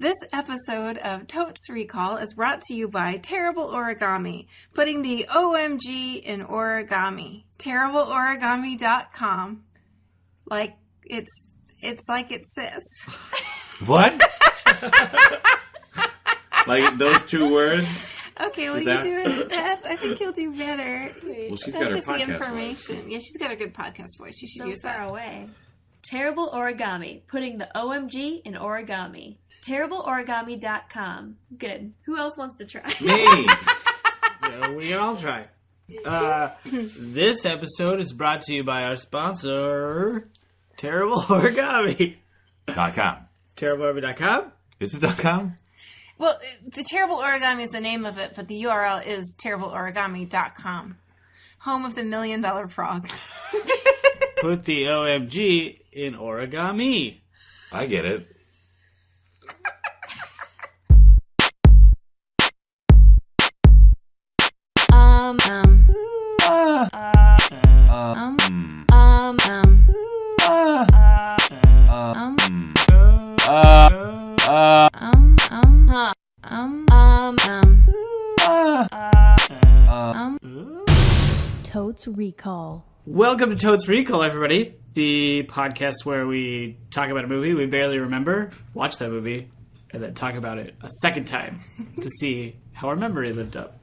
This episode of Totes Recall is brought to you by Terrible Origami, putting the OMG in origami. TerribleOrigami.com. Like, it's like it says. What? Like those two words? Okay, well, you do it, Beth. I think you'll do better. Well, she's That's got her just the podcast information. voice. Yeah, she's got a good podcast voice. You should use far that. away. Terrible Origami, putting the OMG in origami. TerribleOrigami.com. Good. Who else wants to try? Me! Yeah, we can all try. This episode is brought to you by our sponsor, Terrible Origami. .com. TerribleOrigami.com? Is it .com? Well, the Terrible Origami is the name of it, but the URL is TerribleOrigami.com. Home of the $1 Million Frog. Put the OMG in origami. I get it. Totes Recall. Welcome to Totes Recall, everybody. The podcast where we talk about a movie we barely remember, watch that movie, and then talk about it a second time to see how our memory lived up.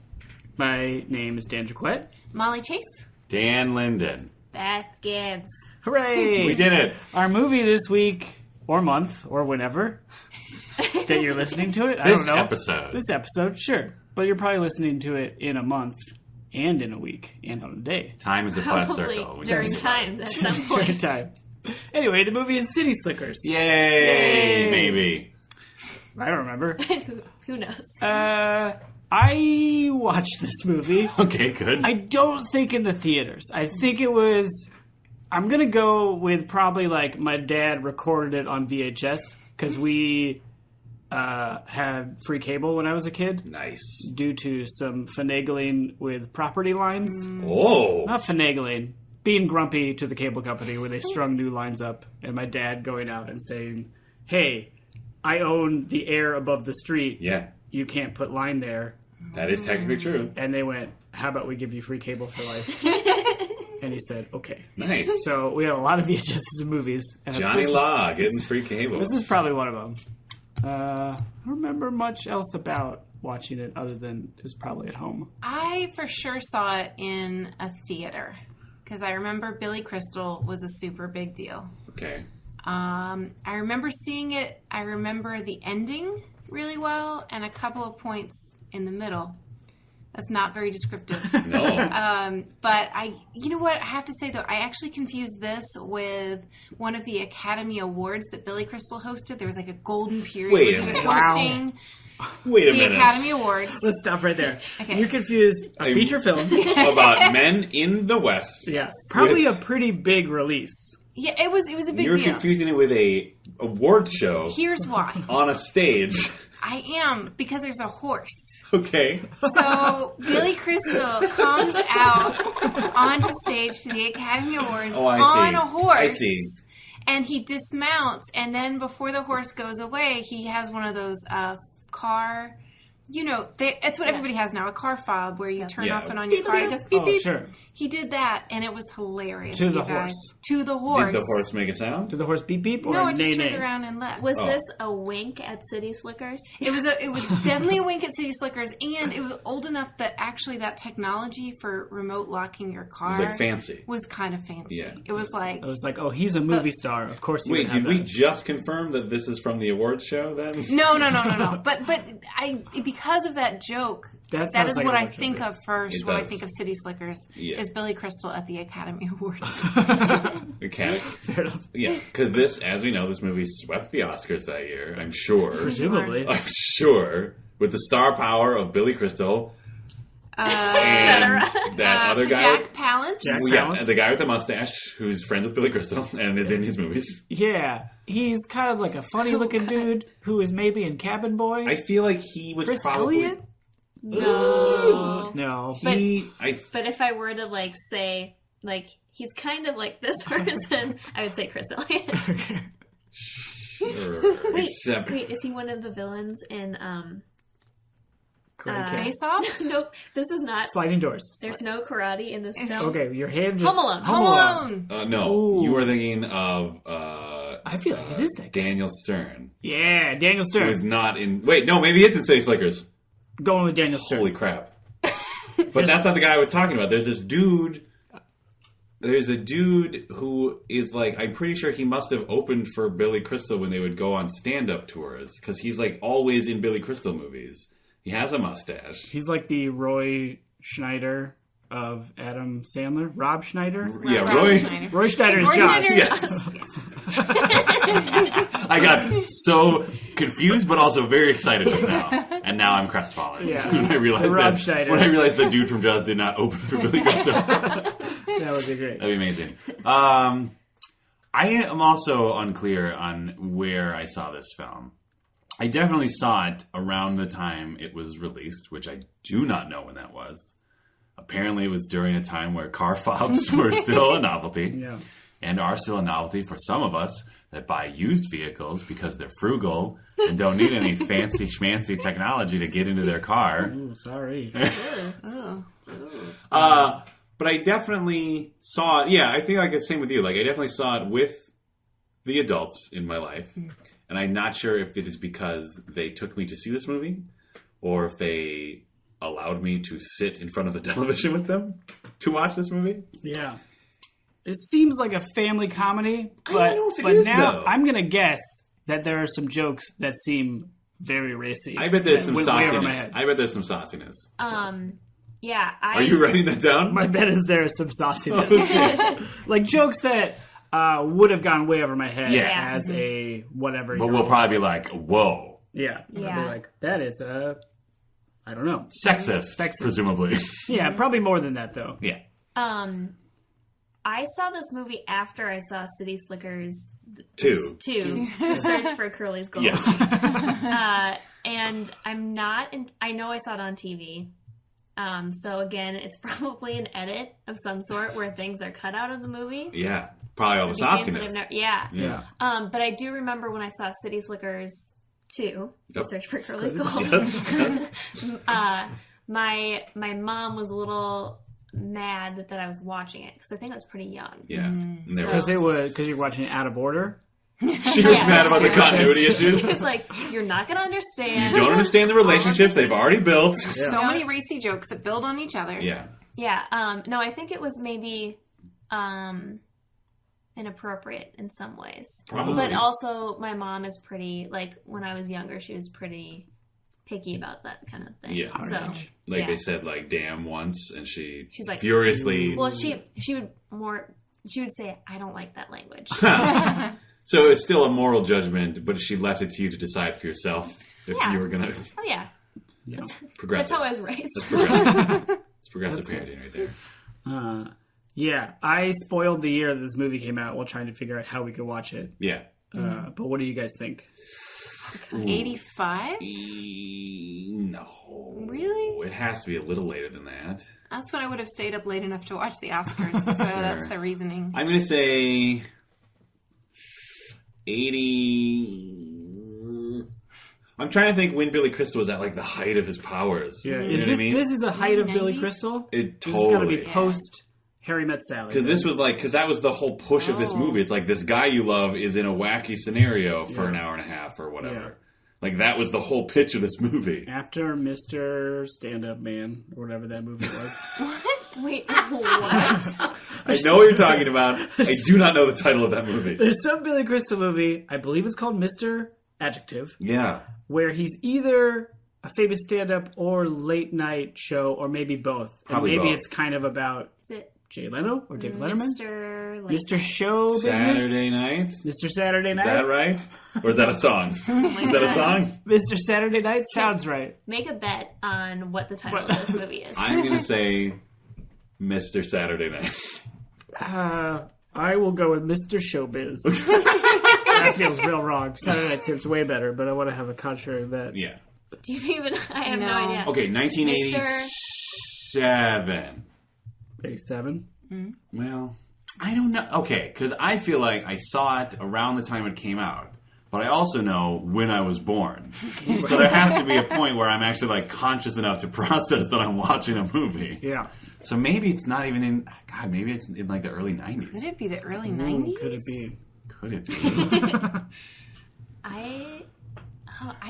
My name is Dan Jaquette. Molly Chase. Dan Linden. Beth Gibbs. Hooray! We did it. Our movie this week, or month, or whenever that you're listening to it. I don't know. This episode, sure. But you're probably listening to it in a month, and in a week, and on a day. Time is a flat Probably circle. during time at some During point. time. Anyway, the movie is City Slickers. Yay! Maybe. I don't remember. Who knows? I watched this movie. Okay, good. I don't think in the theaters. I think it was... I'm going to go with probably like my dad recorded it on VHS because we had free cable when I was a kid. Nice. Due to some finagling with property lines. Oh. Not finagling. Being grumpy to the cable company when they strung new lines up. And my dad going out and saying, hey, I own the air above the street. Yeah. You can't put line there. That is technically true. And they went, how about we give you free cable for life? And he said, okay. Nice. So we had a lot of VHSs and movies. And Johnny this Law getting free cable. This is probably one of them. I don't remember much else about watching it other than it was probably at home. I for sure saw it in a theater because I remember Billy Crystal was a super big deal. Okay. I remember seeing it. I remember the ending really well and a couple of points in the middle. That's not very descriptive. No. But you know what? I have to say though, I actually confused this with one of the Academy Awards that Billy Crystal hosted. There was like a golden period Wait where a he was minute. hosting Wait a the minute. Academy Awards. Let's stop right there. Okay. You confused a feature film. About men in the West. Yes. Probably a pretty big release. Yeah, it was a big You're deal. confusing it with a award show Here's why. on a stage. I am, because there's a horse. Okay. So Billy Crystal comes out onto stage for the Academy Awards on a horse. I see. And he dismounts, and then before the horse goes away, he has one of those car... You know, it's what everybody has now, a car fob where you turn off and on your car. It goes beep, beep. Sure. He did that, and it was hilarious. To the you guys. horse. To the horse. Did the horse make a sound? Did the horse beep beep or No, it just nay turned nay? around and left. Was this a wink at City Slickers? It was definitely a wink at City Slickers, and it was old enough that actually that technology for remote locking your car It was like fancy. was kind of fancy. Yeah. It was like I was like, oh, he's a movie star. Of course he Wait, would have did we that. just confirm that this is from the awards show then? no. But I because of that joke. That That sounds is like what a I workshop think bit. of first It when I does. think of City Slickers. Yeah. Is Billy Crystal at the Academy Awards? Okay. Fair enough. Yeah, because this, as we know, this movie swept the Oscars that year, I'm sure. Presumably. I'm sure. With the star power of Billy Crystal. And that other guy. Jack Palance. Jack Yeah, Palance. and the guy with the mustache who's friends with Billy Crystal and is in his movies. Yeah. He's kind of like a funny looking dude who is maybe in Cabin Boy. I feel like he was Chris probably... Elliott? No. No. But if I were to say he's kind of like this person, I would say Chris Elliott. Sure. Wait, Except is he one of the villains in Face Off? Nope, this is not. Sliding doors. There's no karate in this film. Okay, your hand just... Home Alone. Home Alone. no, Ooh. you are thinking of I feel like it is that guy. Daniel Stern. Yeah, Daniel Who Stern. is not in... Wait, no, maybe it's in City Slickers. Going with Daniel Stern. Holy crap. But that's not the guy I was talking about. There's this dude... There's a dude who is like... I'm pretty sure he must have opened for Billy Crystal when they would go on stand-up tours. Because he's like always in Billy Crystal movies. He has a mustache. He's like the Roy Schneider of Adam Sandler. Rob Schneider? Yeah, Rob Roy... Schneider. Roy Schneider is Roy John. Schneider- Yes. I got so confused, but also very excited just now. And now I'm crestfallen. Yeah. when I realized Rob Schneider. When I realized the dude from Jaws did not open for Billy Crystal. That would be great. That'd be amazing. I am also unclear on where I saw this film. I definitely saw it around the time it was released, which I do not know when that was. Apparently it was during a time where car fobs were still a novelty. Yeah. And are still a novelty for some of us that buy used vehicles because they're frugal and don't need any fancy schmancy technology to get into their car. Ooh, sorry. But I definitely saw it. Yeah, I think like the same with you. Like I definitely saw it with the adults in my life. And I'm not sure if it is because they took me to see this movie or if they allowed me to sit in front of the television with them to watch this movie. Yeah. It seems like a family comedy, I but, don't know if it but is, now though. I'm going to guess that there are some jokes that seem very racy. I bet there's some Went way over my sauciness. head. I bet there's some sauciness. Yeah. Are you writing that down? My bet is there is some sauciness. Like jokes that would have gone way over my head Yeah. as a whatever. But we'll probably be like, whoa. Yeah. Yeah. I'll be like, that is I don't know. Sexist, presumably. Yeah, probably more than that though. Yeah. I saw this movie after I saw City Slickers 2. 2, Search for Curly's Gold. Yes. And I'm not, I know I saw it on TV. So again, it's probably an edit of some sort where things are cut out of the movie. Yeah. Probably all the These scenes that sauciness. I've never- yeah. Yeah. But I do remember when I saw City Slickers 2, Yep. Search for Curly's Gold. My mom was a little mad that I was watching it because I think I was pretty young. Yeah. And there Because was- you're watching it out of order. she was mad about the continuity issues. She's like, you're not going to You understand. don't understand the relationships they've already built. Yeah. So many racy jokes that build on each other. Yeah. Yeah. No, I think it was maybe inappropriate in some ways. Probably. But also, my mom is pretty, like, when I was younger, she was pretty picky about that kind of thing. Yeah. So, Like yeah. they said, like, damn once, and she's like, furiously... Well, she would say, I don't like that language. So it's still a moral judgment, but she left it to you to decide for yourself if Yeah. you were going to Oh, yeah. progress. That's how I was raised. That's progressive. It's progressive parenting right there. Yeah, I spoiled the year that this movie came out while trying to figure out how we could watch it. Yeah. But what do you guys think? 85? No. Really? It has to be a little later than that. That's when I would have stayed up late enough to watch the Oscars. So that's the reasoning. I'm going to say 80... I'm trying to think when Billy Crystal was at like the height of his powers. Yeah, You know what I mean? This is a height of Billy 90s? Crystal? It This has got to be totally... post Harry Met Sally. Because this was like, because that was the whole push of this movie. It's like this guy you love is in a wacky scenario for an hour and a half or whatever. Yeah. Like that was the whole pitch of this movie. After Mr. Stand-Up Man, or whatever that movie was. Wait, what? I know what you're talking about. I do not know the title of that movie. There's some Billy Crystal movie, I believe it's called Mr. Adjective, Yeah. where he's either a famous stand-up or late night show, or maybe both. Probably and maybe both. it's kind of about Is it Jay Leno or David Letterman? Mr. Show Business? Saturday Night? Mr. Saturday Night? Is that right? Or is that a song? Is that a song? Mr. Saturday Night sounds right. Make a bet on what the title of this movie is. I'm going to say Mr. Saturday Night. I will go with Mr. Showbiz. That feels real wrong. Saturday Night seems way better, but I want to have a contrary bet. Yeah. Do you even? I have no No. idea. Okay, 1987. 87? Well, I don't know. Okay, because I feel like I saw it around the time it came out, but I also know when I was born. So there has to be a point where I'm actually like conscious enough to process that I'm watching a movie. Yeah. So maybe it's not even in. God, maybe it's in like the early 90s. Could it be the early 90s? Could it be? Could it be? I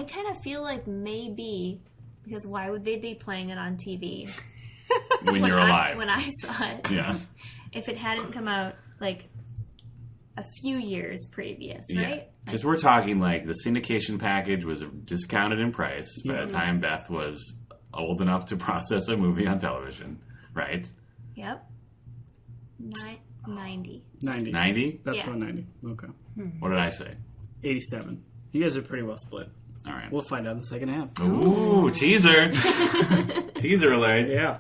kind of feel like maybe, because why would they be playing it on TV When you're alive. when I saw it? Yeah. If it hadn't come out like a few years previous, Yeah. right? Because we're talking like the syndication package was discounted in price by the time Beth was old enough to process a movie on television, right? Yep. 90. 90. 90? That's Yeah. about 90. Okay. What did I say? 87. You guys are pretty well split. All right. We'll find out in the second half. Ooh, teaser. Teaser alert. Yeah.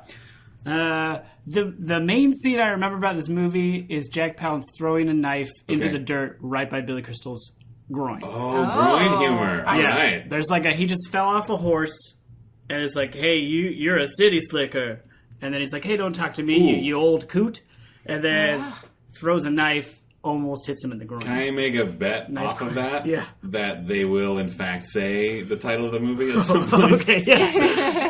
The main scene I remember about this movie is Jack Palance throwing a knife into the dirt right by Billy Crystal's groin. Oh, groin humor. All right. There's like he just fell off a horse, and it's like, hey, you're a city slicker. And then he's like, hey, don't talk to me, you old coot. And then throws a knife, almost hits him in the groin. Can I make a bet off of that? Yeah. That they will, in fact, say the title of the movie at some point? Okay, yes.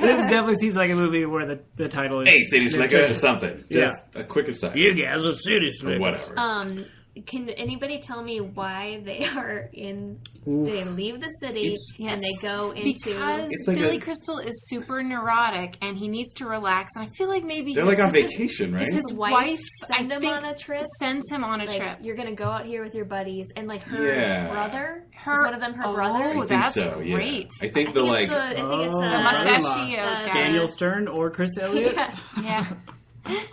This definitely seems like a movie where the title is... Hey, City Slicker or something. Just a quick aside. You guys are city slickers. Or whatever. Can anybody tell me why they are in? They leave the city and they go into because like Billy Crystal is super neurotic and he needs to relax. And I feel like maybe They're like on vacation, right? his wife send I him think, on a trip. sends him on a Like, trip. you're gonna go out here with your buddies, and like her brother, is one of them her brother. Oh, I think that's so, yeah. great. I think the like I think it's The mustachio guy. Daniel Stern or Chris Elliott? Yeah.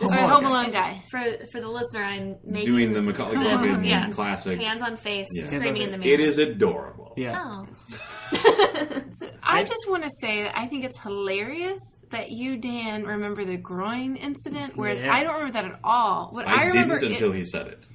Or Home Alone guy. For the listener, I'm making doing the Macaulay Culkin classic. hands on face, Yeah. screaming in the mirror. It is adorable. Yeah. Oh. So I just want to say that I think it's hilarious that you, Dan, remember the groin incident, whereas I don't remember that at all. What I remember didn't until he said it.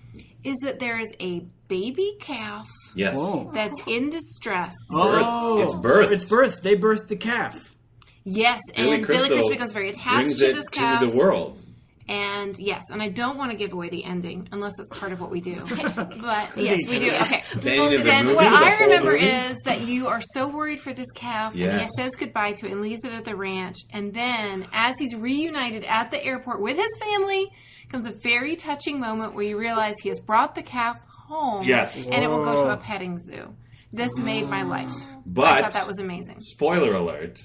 Is that there is a baby calf Yes. that's in distress. Oh. It's birth. It's birth. They birthed the calf. Yes, and Billy Crystal becomes very attached brings to it this calf. to the world. And yes, and I don't want to give away the ending unless that's part of what we do. But yes, we do. Okay. Then what I remember is that you are so worried for this calf, and he says goodbye to it and leaves it at the ranch. And then, as he's reunited at the airport with his family, comes a very touching moment where you realize he has brought the calf home. Yes. And it will go to a petting zoo. This made my life. But I thought that was amazing. Spoiler alert.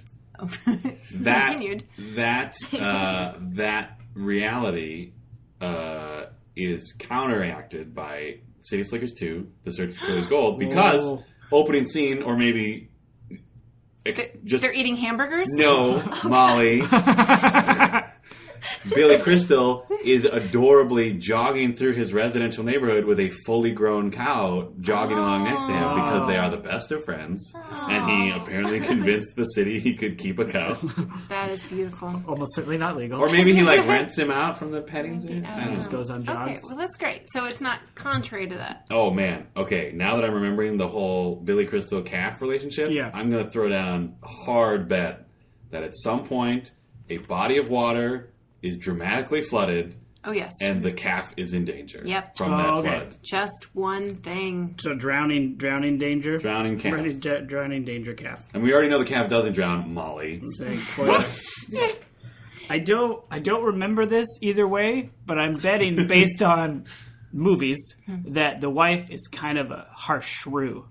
Continued. That reality is counteracted by City Slickers 2, The Search for Curly's Gold, because opening scene, or maybe they're eating hamburgers? No, Molly. Billy Crystal is adorably jogging through his residential neighborhood with a fully grown cow jogging along next to him because they are the best of friends. And he apparently convinced the city he could keep a cow. That is beautiful. Almost certainly not legal. Or maybe he like rents him out from the petting zoo. I don't know. Just goes on jogs. Okay, well that's great. So it's not contrary to that. Oh man. Okay, now that I'm remembering the whole Billy Crystal calf relationship, I'm going to throw down a hard bet that at some point a body of water is dramatically flooded. Oh, yes. And the calf is in danger. Yep. From that flood. Just one thing. So drowning danger? Drowning calf. Drowning danger calf. And we already know the calf doesn't drown, Molly. Spoiler. I don't remember this either way, but I'm betting based on movies that the wife is kind of a harsh shrew.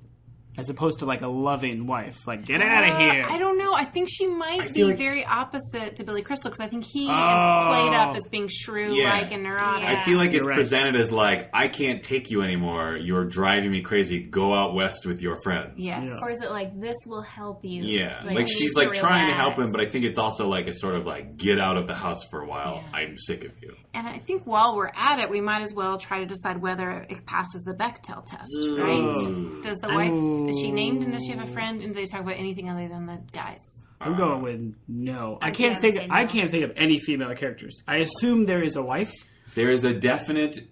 As opposed to like a loving wife. Like, get out of here. I don't know. I think she might be very opposite to Billy Crystal because I think he is played up as being shrew-like and neurotic. I feel like it's presented as like, I can't take you anymore. You're driving me crazy. Go out west with your friends. Yes. Or is it like, this will help you? Yeah. Like she's like trying to help him, but I think it's also like a sort of like, get out of the house for a while. Yeah. I'm sick of you. And I think while we're at it, we might as well try to decide whether it passes the Bechdel test, right? Does the wife... Is she named and does she have a friend? And do they talk about anything other than the guys? I'm going with no. I can't think of any female characters. I assume there is a wife. There is a definite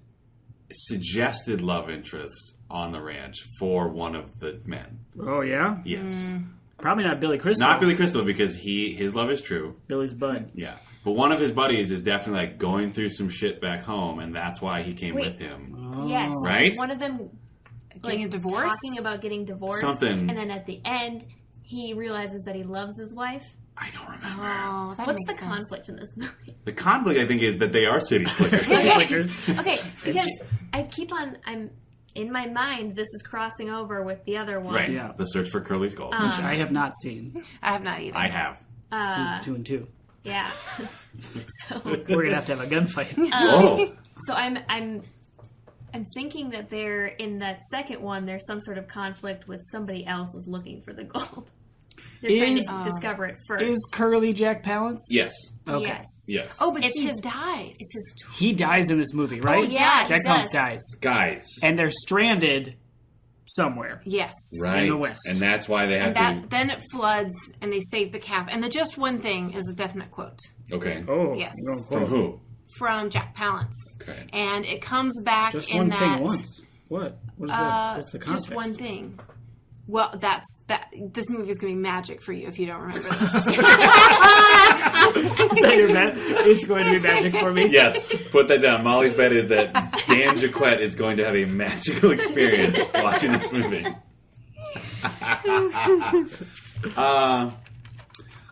suggested love interest on the ranch for one of the men. Oh yeah? Yes. Probably not Billy Crystal. Not Billy Crystal because his love is true. Billy's bud. Yeah. But one of his buddies is definitely like going through some shit back home and that's why he came with him. Yes. Right? One of them Getting a divorce? Talking about getting divorced. Something. And then at the end, he realizes that he loves his wife. I don't remember. Oh, that What's makes the sense. conflict in this movie? The conflict, I think, is that they are city slickers. Okay, because I'm in my mind, this is crossing over with the other one. Right. Yeah. The Search for Curly's Gold. Which I have not seen. I have not either. I have. 2 and 2. Yeah. So We're gonna have to have a gunfight. Oh. So I'm thinking that they're in that second one. There's some sort of conflict with somebody else is looking for the gold. They're trying to discover it first. Is Curly Jack Palance? Yes. Okay. Yes. Yes. Oh, but It's he his- dies. It's his. He dies in this movie, right? Oh, yeah, Jack he Palance does. dies, Guys. and they're stranded somewhere. Yes. Right. in the West. And that's why they have And then it floods, and they save the calf. And the just one thing is a definite quote to... Okay. Oh, Yes. you're going From quote. who? from Jack Palance. Okay. And it comes back Just in one that... thing once. What? What is that? What's the context? just one thing. Well, this movie is going to be magic for you if you don't remember this. Is that your bet? It's going to be magic for me. Yes, put that down. Molly's bet is that Dan Jaquette is going to have a magical experience watching this movie.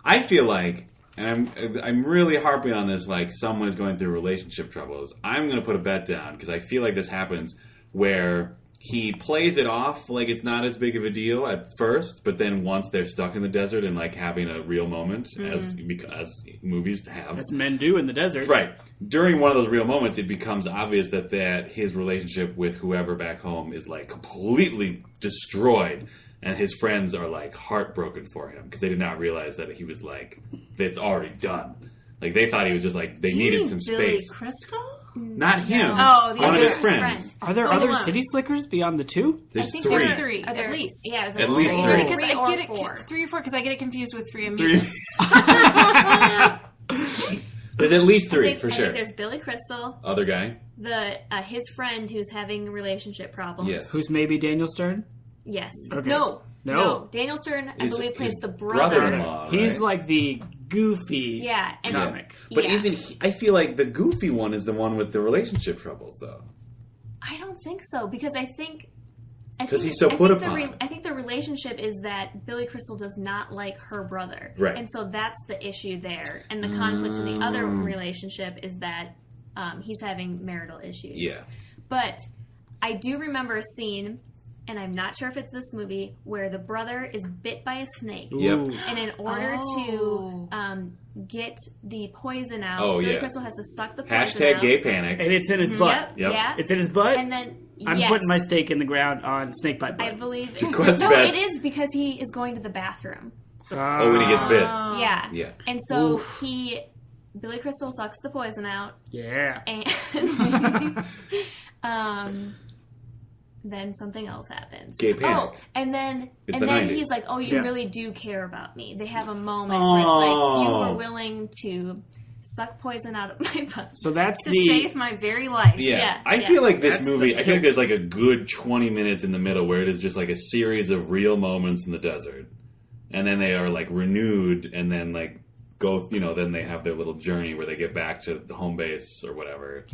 I feel like, and I'm really harping on this, like someone is going through relationship troubles. I'm going to put a bet down because I feel like this happens where he plays it off like it's not as big of a deal at first, but then once they're stuck in the desert and like having a real moment, as movies have, As men do in the desert. right. During one of those real moments, it becomes obvious that his relationship with whoever back home is like completely destroyed, and his friends are like heartbroken for him because they did not realize that he was like it's already done. Like they thought he was just like they Do you needed mean some Billy space. Crystal? Not him. Oh, the one other of his his friends. Are there Home other Alone. city slickers beyond the two? There's I think three. There's three, Are there- at least. Yeah, it was At least three. Because Three I or get it, four. 3 or 4, because I get it confused with Three Three. Amigos. There's at least three I for think sure. there's Billy Crystal, Other guy. his friend who's having relationship problems. Yes. Who's maybe Daniel Stern? Yes. Okay. No. No. Daniel Stern, I His- believe, plays his the brother. brother-in-law. He's right? like the goofy Yeah. And comic. But yeah. isn't he, I feel like the goofy one is the one with the relationship troubles, though. I don't think so because I think 'Cause he's so put upon. I think the relationship is that Billy Crystal does not like her brother, Right. And so that's the issue there. And the conflict in the other relationship is that he's having marital issues. Yeah. But I do remember a scene, and I'm not sure if it's this movie, where the brother is bit by a snake. Yep. Ooh. And in order Oh. to get the poison out, Oh, Billy yeah. Crystal has to suck the poison Hashtag out. gay panic. And it's in his butt. Yep, Yep. yeah. It's in his butt? And then, I'm yes, putting my stake in the ground on snakebite I butt. believe Jaquette's no, bets. it is because he is going to the bathroom. Oh, when he gets bit. Yeah, Yeah. And so Billy Crystal sucks the poison out, Yeah. and then something else happens. Gay panic. Oh, and then It's the 90s. he's like, "Oh, you Yeah. really do care about me." They have a moment where it's like, "You were willing to suck poison out of my butt." So that's To the... save my very life. Yeah. Yeah, I yeah. feel like this That's movie, the I feel like tip. there's like a good 20 minutes in the middle where it is just like a series of real moments in the desert. And then they are like renewed and then like go, then they have their little journey where they get back to the home base or whatever.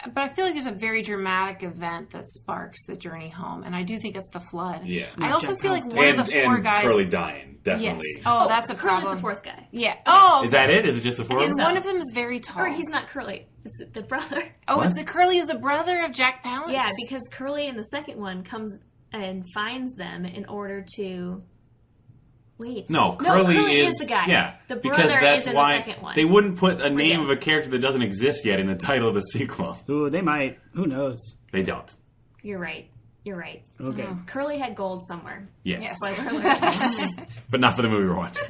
But I feel like there's a very dramatic event that sparks the journey home, and I do think it's the flood. Yeah. I also Jack feel like Palance one and of the four and guys. Curly dying, Yes. definitely. Oh, that's a Curly's problem. the fourth guy. Yeah. Oh. Is that it? Is it just the four? And so. one of them is very tall. Or he's not Curly; it's the brother. Oh, What? it's the Curly is the brother of Jack Palance. Yeah, because Curly in the second one comes and finds them in order to. Wait. No, Curly is the guy. Yeah, The because brother that's is in why the second one. they wouldn't put a name Yeah. of a character that doesn't exist yet in the title of the sequel. Ooh, they might. Who knows? They don't. You're right. You're right. Okay. Curly had gold somewhere. Yes. Yes. Spoiler alert. But not for the movie we're watching.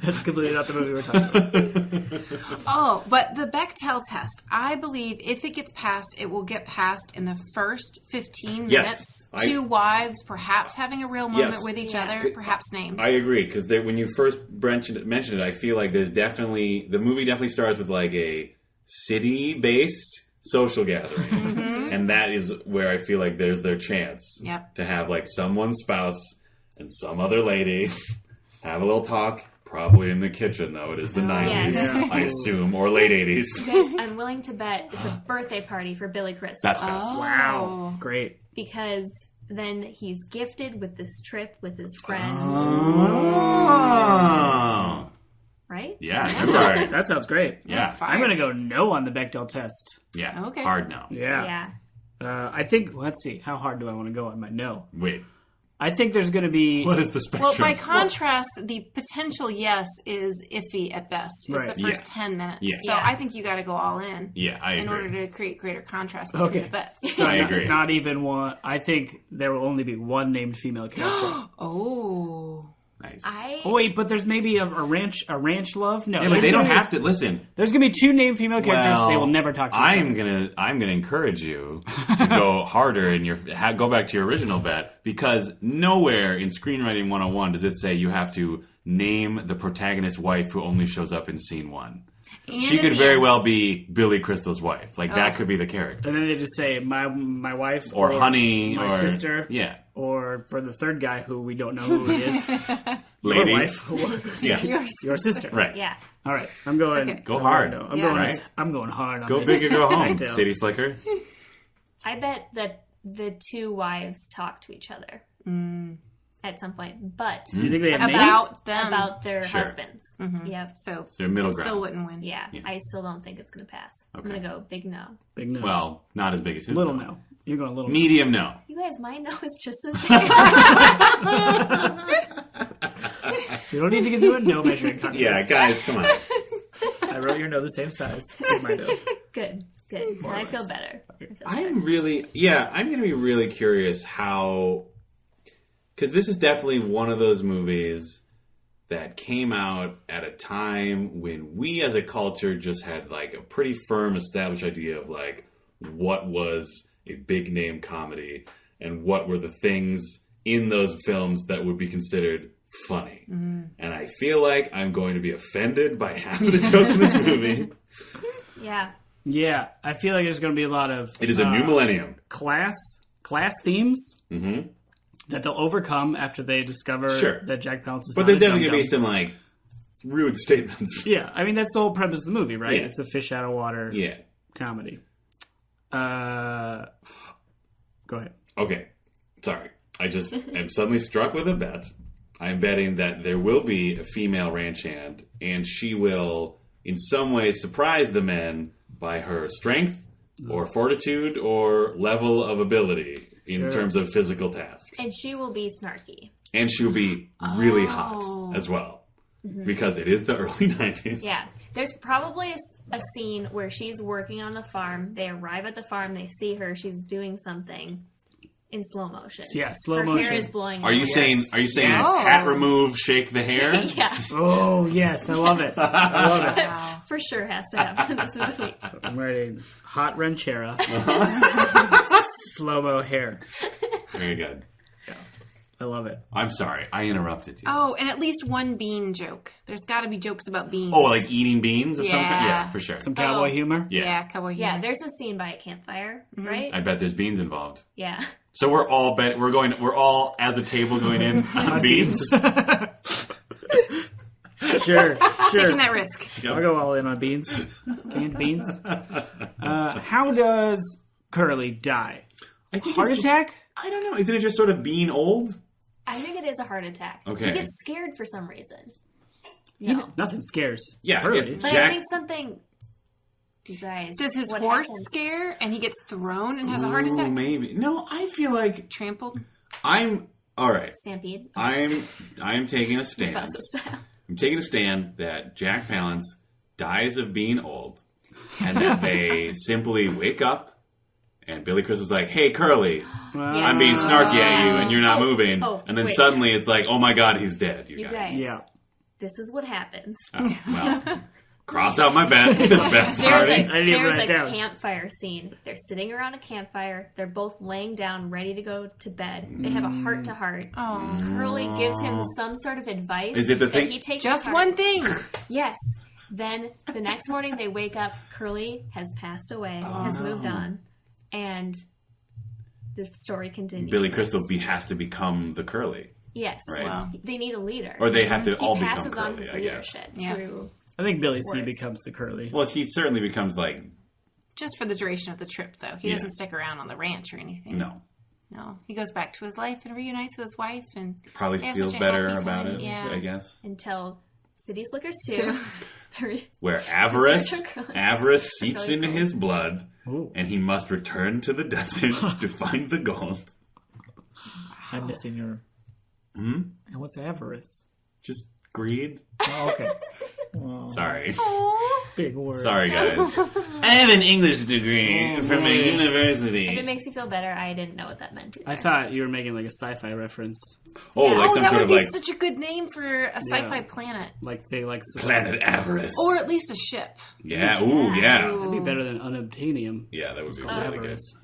That's completely not the movie we're talking about. Oh, but the Bechdel test, I believe if it gets passed, it will get passed in the first 15 Yes. minutes. I- Two wives perhaps having a real moment Yes. with each Yeah. other, perhaps named. I agree, because when you first mentioned it, I feel like the movie definitely starts with like a city-based social gathering. And that is where I feel like there's their chance Yep. to have like someone's spouse and some other lady have a little talk, probably in the kitchen though. It is the 90s, Yeah. I assume, or late 80s. Guys, I'm willing to bet it's a birthday party for Billy Crystal. That's best. Oh. Wow. Great. because then he's gifted with this trip with his friends. Oh. Right? Yeah, that's all right. That sounds great. Yeah. I'm going to go no on the Bechdel test. Yeah. Okay. Hard no. Yeah. I think, let's see, how hard do I want to go on my no? Wait. I think there's going to be... What is the spectrum? Well, by contrast, the potential yes is iffy at best. It's Right. the first 10 minutes. Yeah. So Yeah. I think you got to go all in. Yeah, I agree. In order to create greater contrast between the bets. So I agree. Not even one. I think there will only be one named female character. Oh. Nice. Oh wait, but there's maybe a ranch love. No, Yeah, but they don't have to listen. There's gonna be two named female characters. Well, They will never talk to each other. I'm gonna encourage you to go harder in your go back to your original bet, because nowhere in Screenwriting 101 does it say you have to name the protagonist's wife who only shows up in scene 1. And She at could the very end- well be Billy Crystal's wife. Like that could be the character, And then they just say my wife or Honey, my or sister, yeah, or for the third guy who we don't know who it is, lady, your wife, yeah, your sister. right, Yeah. All right, I'm going. Okay. Go hard. No, Yeah. I'm going hard. On Go this. big or go home, Bechdel. City Slicker. I bet that the two wives talk to each other at some point, but Do you think they have names? About them. about their Sure. husbands. Yep. So So middle it still ground. wouldn't win. Yeah, I still don't think it's going to pass. Okay. I'm going to go big no. Big no. Well, not as big as his. little though. no. You're going little. Medium no. You guys, my no is just as big. You don't need to do a no measuring contest. Yeah, guys, come on. I wrote your no the same size as my no. Good. And I feel better. I'm really, I'm going to be really curious how, because this is definitely one of those movies that came out at a time when we as a culture just had like a pretty firm established idea of like what was a big name comedy and what were the things in those films that would be considered funny. And I feel like I'm going to be offended by half of the jokes in this movie. Yeah. Yeah, I feel like there's going to be a lot of It is a new millennium. class themes Mm-hmm. that they'll overcome after they discover Sure. that Jack Palance is But not there's a definitely going to be dum-dum. some like rude statements. Yeah, I mean that's the whole premise of the movie, right? Yeah. It's a fish out of water Yeah. comedy. Go ahead. Okay. Sorry. I just am suddenly struck with a bet. I'm betting that there will be a female ranch hand, and she will, in some way, surprise the men by her strength or fortitude or level of ability in terms of physical tasks. And she will be snarky. And she will be really hot as well. Because it is the early 90s. Yeah. There's probably a scene where she's working on the farm. They arrive at the farm. They see her. She's doing something in slow motion. Yeah, slow her motion. hair is blowing. Are you out. saying Yes. hat remove, shake the hair? Yeah. Oh yes, I love it. I love it. Wow. For sure has to happen in this movie. I'm writing hot ranchera, slow mo hair. Very good. I love it. I'm sorry. I interrupted you. Oh, and at least one bean joke. There's got to be jokes about beans. Oh, like eating beans of some kind? Yeah. Yeah, for sure. Some cowboy humor. Yeah, cowboy Yeah, humor. there's a scene by a campfire, right? I bet there's beans involved. Yeah. So we're all as a table going in on beans. Sure. Taking that risk. I'll go all in on beans. Canned beans. How does Curly die? I think Heart attack? I don't know. Isn't it just sort of being old? I think it is a heart attack. Okay. He gets scared for some reason. No. Nothing scares. Yeah, Curly. it's But Jack. I think something... You guys... Does his what horse happens- scare and he gets thrown and has a heart attack? Maybe. No, I feel like Trampled? I'm all right. Stampede? I'm taking a stand. Fausto style. I'm taking a stand that Jack Palance dies of being old, and that they simply wake up. And Billy Crystal's like, "Hey, Curly, I'm being snarky at you, and you're not moving." And then wait. suddenly it's like, "Oh my God, he's dead." You You guys. guys. Yeah. This is what happens. Oh, well, cross out my bet. The bet's already. I didn't even There's write a it down. campfire scene. They're sitting around a campfire. They're both laying down, ready to go to bed. They have a heart to heart. Oh. Curly gives him some sort of advice. Is it the that thing- He takes Just to heart. one thing. Yes. Then the next morning they wake up. Curly has passed away, has moved on, and the story continues. Billy Crystal has to become the Curly, Yes. right? Wow. They need a leader. Or they have to all he become passes on Curly, his I guess. leadership Yeah. through. I think Billy C Words. becomes the Curly. Well, he certainly becomes like Just for the duration of the trip, though. He Yeah. doesn't stick around on the ranch or anything. no. No, he goes back to his life and reunites with his wife, and probably they have feels such a better happy about time. it. Yeah. I guess. Until City Slickers 2. Where avarice seeps into his blood, and he must return to the desert to find the gold. I'm missing your... And what's avarice? Just greed. Oh, okay. Well, Sorry. big word. Sorry, guys. I have an English degree from a university. If it makes you feel better, I didn't know what that meant either. I thought you were making like a sci-fi reference. Oh, like some that sort would of be like such a good name for a sci-fi planet. Like they like... planet avarice. Or at least a ship. Yeah, ooh, yeah. That'd be better than unobtainium. Yeah, that would be really good. Avarice.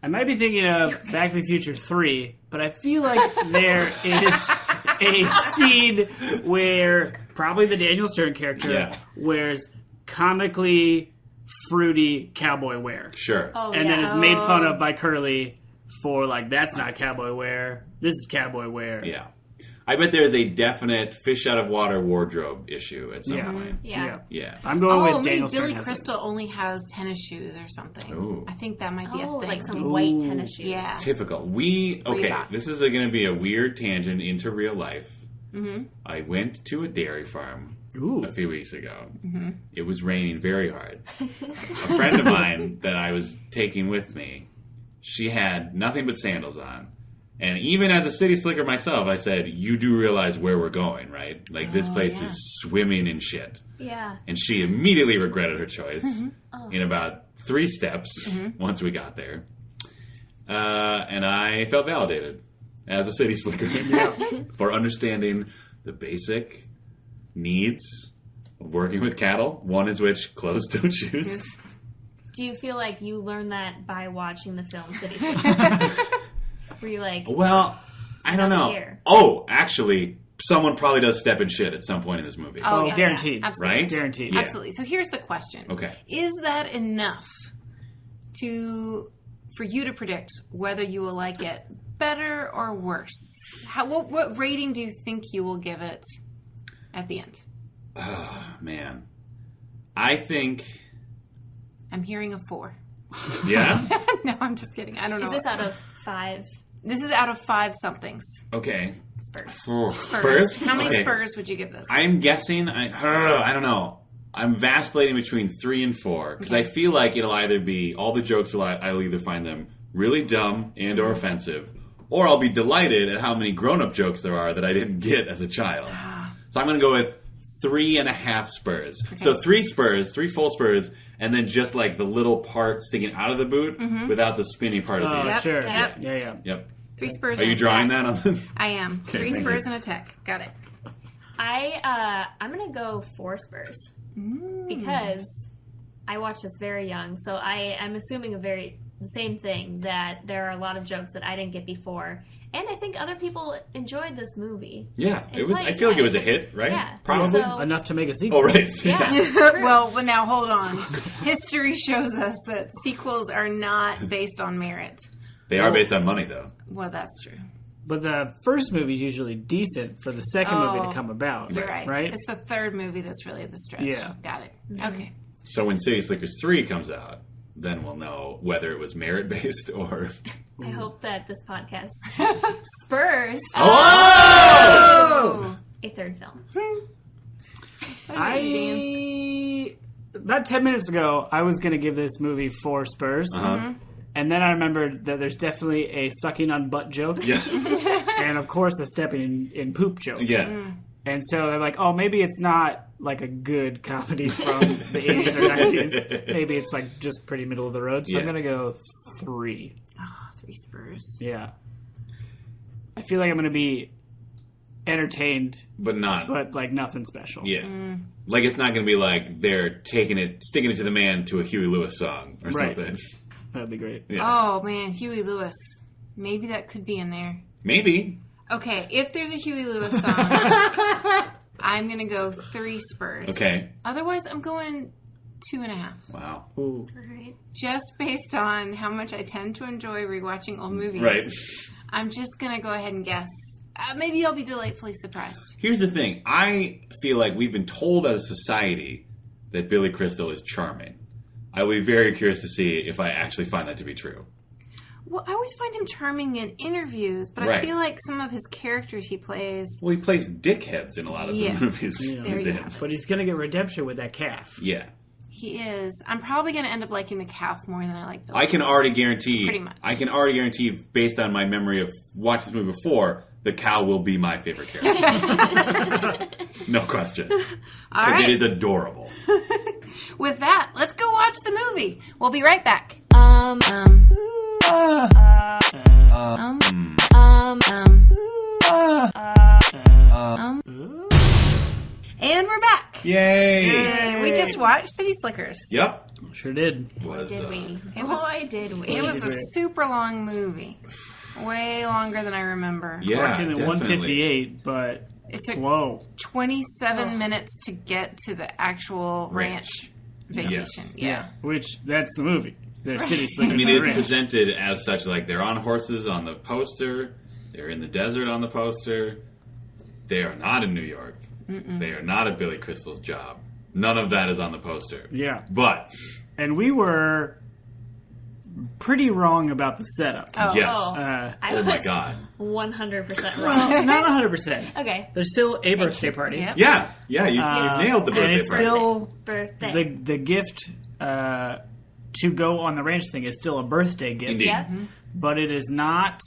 I might be thinking of Back to the Future 3, but I feel like there is a scene where probably the Daniel Stern character wears comically fruity cowboy wear. Sure. And then is made fun of by Curly for, like, that's not cowboy wear. This is cowboy wear. Yeah. I bet there's a definite fish out of water wardrobe issue at some point. Yeah. Yeah. I'm going with maybe Daniel Stern. Billy Crystal only has tennis shoes or something. Ooh. I think that might be a thing. Like some white tennis shoes. Yeah. Typical. Reebok. This is going to be a weird tangent into real life. I went to a dairy farm a few weeks ago. It was raining very hard. A friend of mine that I was taking with me, she had nothing but sandals on. And even as a city slicker myself, I said, you do realize where we're going, right? Like, this place is swimming in shit. Yeah. And she immediately regretted her choice in about 3 steps once we got there. And I felt validated as a city slicker for understanding the basic needs of working with cattle, one is which clothes don't choose. Do you feel like you learned that by watching the film City Slickers? Were you like... Well, I don't know. Here. Oh, actually, someone probably does step in shit at some point in this movie. Oh, yes. guaranteed. Absolutely. Right? Guaranteed. Yeah. Absolutely. So here's the question. Okay. Is that enough for you to predict whether you will like it better or worse? What rating do you think you will give it at the end? Oh, man. I think... I'm hearing a 4. Yeah? No, I'm just kidding. I don't know. Is this out of 5 This is out of 5 somethings. Okay. Spurs? Spurs? How many Okay. Spurs would you give this? I'm guessing, I don't know. I'm vacillating between 3 and 4 because I feel like it'll either be all the jokes I'll either find them really dumb and or offensive, or I'll be delighted at how many grown-up jokes there are that I didn't get as a child. So I'm going to go with 3.5 Spurs. Okay. So 3 Spurs, 3 full Spurs, and then just like the little part sticking out of the boot without the spinny part of the boot. Yep. Sure. Yep. Yep. 3 Spurs. Are you drawing that on the... I am. Okay, 3 thank Spurs you. and a tech. Got it. I'm gonna go 4 Spurs because I watched this very young, so I'm assuming the same thing, that there are a lot of jokes that I didn't get before, and I think other people enjoyed this movie. Yeah, it was. I feel like it was a hit, right? Yeah, Probably so, Enough to make a sequel. Oh, right. Yeah. Well, now hold on. History shows us that sequels are not based on merit. They are based on money, though. Well, that's true. But the first movie is usually decent for the second movie to come about. You're right. Right? It's the third movie that's really the stretch. Yeah. Got it. Okay. So when City Slickers 3 comes out, then we'll know whether it was merit-based or... I hope that this podcast spurs Oh! a third film. About 10 minutes ago, I was going to give this movie 4 Spurs. And then I remembered that there's definitely a sucking on butt joke. Yeah. And, of course, a stepping in poop joke. Yeah. And so they're like, oh, maybe it's not like a good comedy from the 80s or 90s. Maybe it's like just pretty middle of the road. So I'm going to go 3. Oh, 3 Spurs. Yeah. I feel like I'm going to be entertained, But like nothing special. Yeah. Like it's not going to be like they're sticking it to the man to a Huey Lewis song or Right. something. That'd be great. Yeah. Oh, man. Huey Lewis. Maybe that could be in there. Maybe. Okay. If there's a Huey Lewis song, I'm going to go 3 Spurs. Okay. Otherwise, I'm going 2.5. Wow. Ooh. All right. Just based on how much I tend to enjoy rewatching old movies. Right. I'm just going to go ahead and guess. Maybe I'll be delightfully surprised. Here's the thing. I feel like we've been told as a society that Billy Crystal is charming. I will be very curious to see if I actually find that to be true. Well, I always find him charming in interviews, but I feel like some of his characters he plays... Well, he plays dickheads in a lot of the movies he's in. But he's going to get redemption with that calf. Yeah. He is. I'm probably going to end up liking the calf more than I like Billy. I can already guarantee... Pretty much. I can already guarantee, based on my memory of watching this movie before, the cow will be my favorite character. No question. Because it is adorable. With that, let's go watch the movie. We'll be right back. And we're back. Yay! We just watched City Slickers. Yep. Sure did. Did we? Did we? It was a super long movie. Way longer than I remember. Yeah, Definitely. 158, but It took slow. 27 minutes to get to the actual ranch vacation. Yes. Yeah. Which, that's the movie. They're City Slickers. I mean, on it a is ranch. presented as such, like, they're on horses on the poster, they're in the desert on the poster, they are not in New York, they are not at Billy Crystal's job. None of that is on the poster. Yeah. But... And we were pretty wrong about the setup. Yes. I Oh my god. 100% wrong. Well, not 100%. Okay. There's still a birthday party. Yep. Yeah, you nailed the And birthday it's party. still Birthday. the gift to go on the ranch thing is still a birthday gift. Indeed. Yeah. But it is not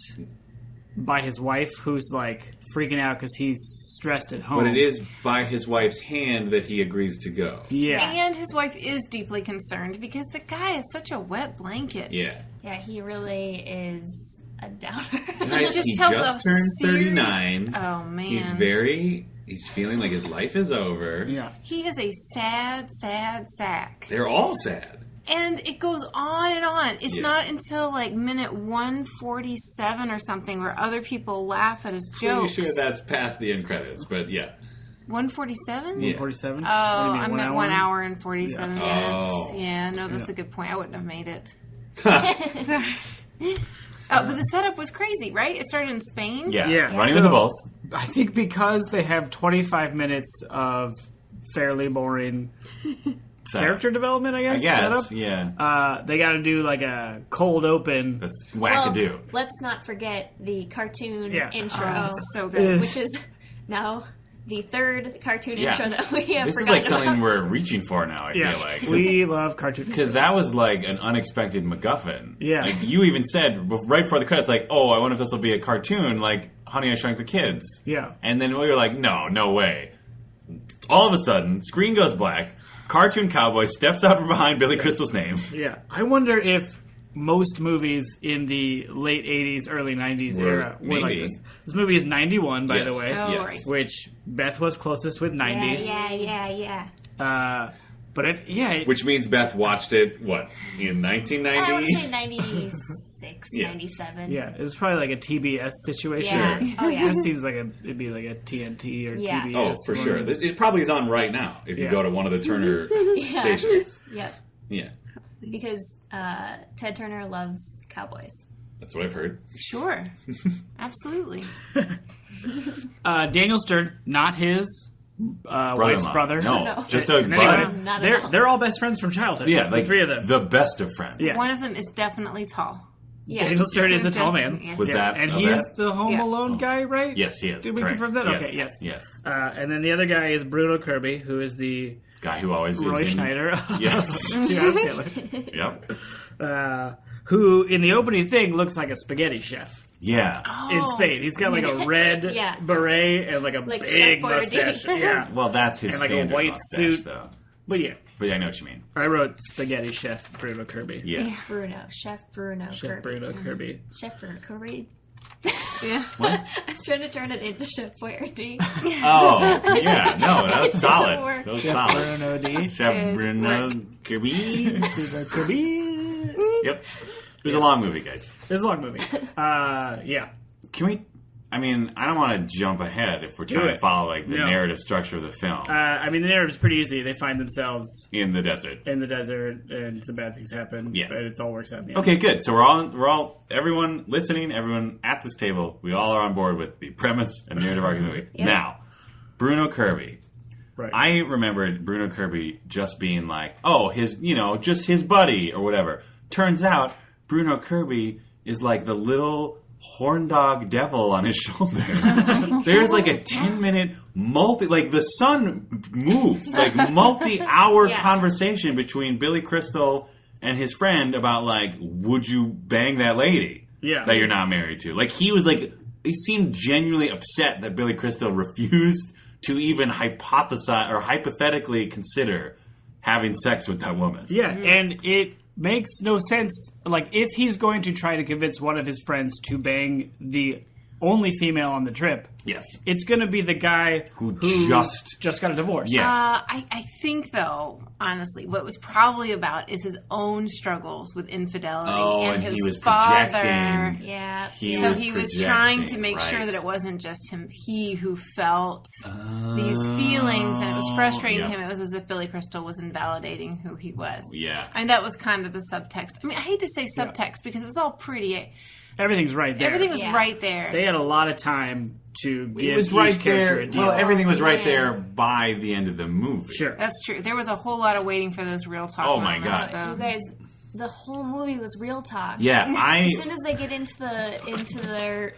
by his wife, who's like freaking out because he's stressed at home. But it is by his wife's hand that he agrees to go. Yeah. And his wife is deeply concerned because the guy is such a wet blanket. Yeah. Yeah, he really is a downer. Guys, just he tells just a turned serious- 39. Oh, man. He's feeling like his life is over. Yeah. He is a sad, sad sack. They're all sad. And it goes on and on. It's Yeah. not until like minute 147 or something where other people laugh at his jokes. Pretty sure that's past the end credits, but yeah. 147? Yeah. 47? Oh, I'm at 1 hour and 47 minutes. Oh. Yeah, no, that's a good point. I wouldn't have made it. But the setup was crazy, right? It started in Spain. Yeah. Running with the Bulls. I think because they have 25 minutes of fairly boring character development, I guess. I guess, setup. yeah. They got to do like a cold open. That's Well, wackadoo. let's not forget the cartoon Yeah. intro, Oh, it's so good. which is now the third cartoon Yeah. intro that we have This is forgotten like something about. we're reaching for now, I feel like. We love cartoon. Because that was like an unexpected MacGuffin. Yeah. Like you even said right before the credits, like, oh, I wonder if this will be a cartoon like Honey, I Shrunk the Kids. Yeah. And then we were like, no way. All of a sudden, screen goes black, cartoon cowboy steps out from behind Billy Crystal's name. Yeah. I wonder if most movies in the late 80s, early 90s era were like maybe. this. This movie is 91, by Yes. the way. Oh, Yes. right. Which Beth was closest with 90. Yeah. But Which means Beth watched it, what, in I would 1990? say 96, Yeah. 97. yeah, it's probably like a TBS situation. Yeah. Sure. Oh, yeah. This seems like it'd be like a TNT or Yeah. TBS. Oh, for one sure. of those- It probably is on right now if you Yeah. go to one of the Turner Yeah. stations. Yep. Yeah, Because Ted Turner loves cowboys. that's what I've heard. Sure. Absolutely. Daniel Stern, not his wife's Brother-in-law. brother. No, just a And anyway, bud. Not at all. they're all best friends from childhood. Yeah, the like three of them. the best of friends. Yeah. One of them is definitely tall. Yes. Daniel Stern is a tall man. Yes. Was that and oh, he's that? the Home Yeah. Alone guy, right? Yes, he is. Did we correct. confirm that? Yes. Okay, yes. Yes. And then the other guy is Bruno Kirby, who is the Guy who always Roy is in, Schneider. Yes. Two Adam Sandler. Yep. Who in the opening thing looks like a spaghetti chef Yeah. in Spain. He's got like a red Yeah. beret and like a Like big Chef Boyardee. mustache. Yeah. Well, that's his And like a standard white mustache, suit. though. But yeah, But I know what you mean. I wrote spaghetti chef Bruno Kirby. Yeah. Chef Bruno Chef Kirby. Bruno Kirby. Chef Bruno Kirby. Yeah. What? I was trying to turn it into Chef Boyardee. Oh, yeah. No, that was solid. didn't work. That was Chef solid. Bruno D. Chef Good Bruno work. Kirby. Bruno Kirby. Yep. It was a long movie, guys. It's a long movie. Yeah. Can we... I mean, I don't want to jump ahead if we're trying to it. follow like the No. narrative structure of the film I mean, the narrative's pretty easy. They find themselves in the desert. in the desert, and some bad things happen. Yeah. But it all works out in the end. Okay, good. So we're all everyone listening, everyone at this table, we all are on board with the premise and narrative arc of the movie. Yeah. Now, Bruno Kirby. Right. I remembered Bruno Kirby just being like, oh, just his buddy or whatever. Turns out Bruno Kirby is like the little horn dog devil on his shoulder. There's like a 10-minute like the sun moves, like multi-hour conversation between Billy Crystal and his friend about like, would you bang that lady that you're not married to? Like he was like, he seemed genuinely upset that Billy Crystal refused to even hypothesize or hypothetically consider having sex with that woman. Yeah, and it makes no sense. Like, if he's going to try to convince one of his friends to bang the only female on the trip, yes, it's going to be the guy who just got a divorce. Yeah. I think, though, honestly, what it was probably about is his own struggles with infidelity and his he was father. projecting. Yeah. So he was trying to make sure that it wasn't just he who felt these feelings, and it was frustrating him. It was as if Billy Crystal was invalidating who he was. Yeah. And that was kind of the subtext. I mean, I hate to say subtext because it was all pretty. Everything's right there. Everything was right there. They had a lot of time to give it was right each character there. a deal. Well, everything was right there by the end of the movie. Sure. That's true. There was a whole lot of waiting for those real talk moments. My God. Though. You guys, the whole movie was real talk. Yeah, As soon as they get into their,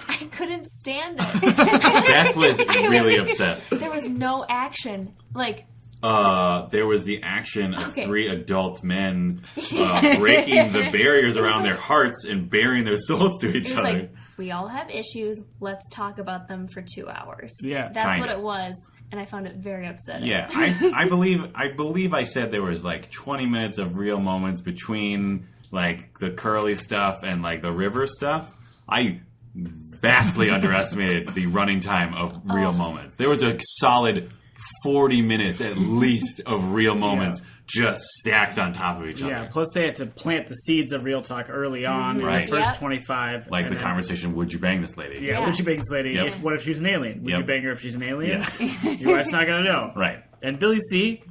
I couldn't stand it. Beth was really upset. There was no action. Like, there was the action of three adult men breaking the barriers around their hearts and baring their souls to each other. Like, we all have issues. Let's talk about them for 2 hours. Yeah, that's what it was, and I found it very upsetting. Yeah, I believe I said there was like 20 minutes of real moments between like the Curly stuff and like the River stuff. I vastly underestimated the running time of real moments. There was a solid 40 minutes at least of real moments just stacked on top of each other. Yeah, plus they had to plant the seeds of real talk early on in the first 25. Like the conversation, would you bang this lady? Yeah, would you bang this lady? Yep. What if she's an alien? Would you bang her if she's an alien? Yeah. Your wife's not going to know. Right. And Billy C.,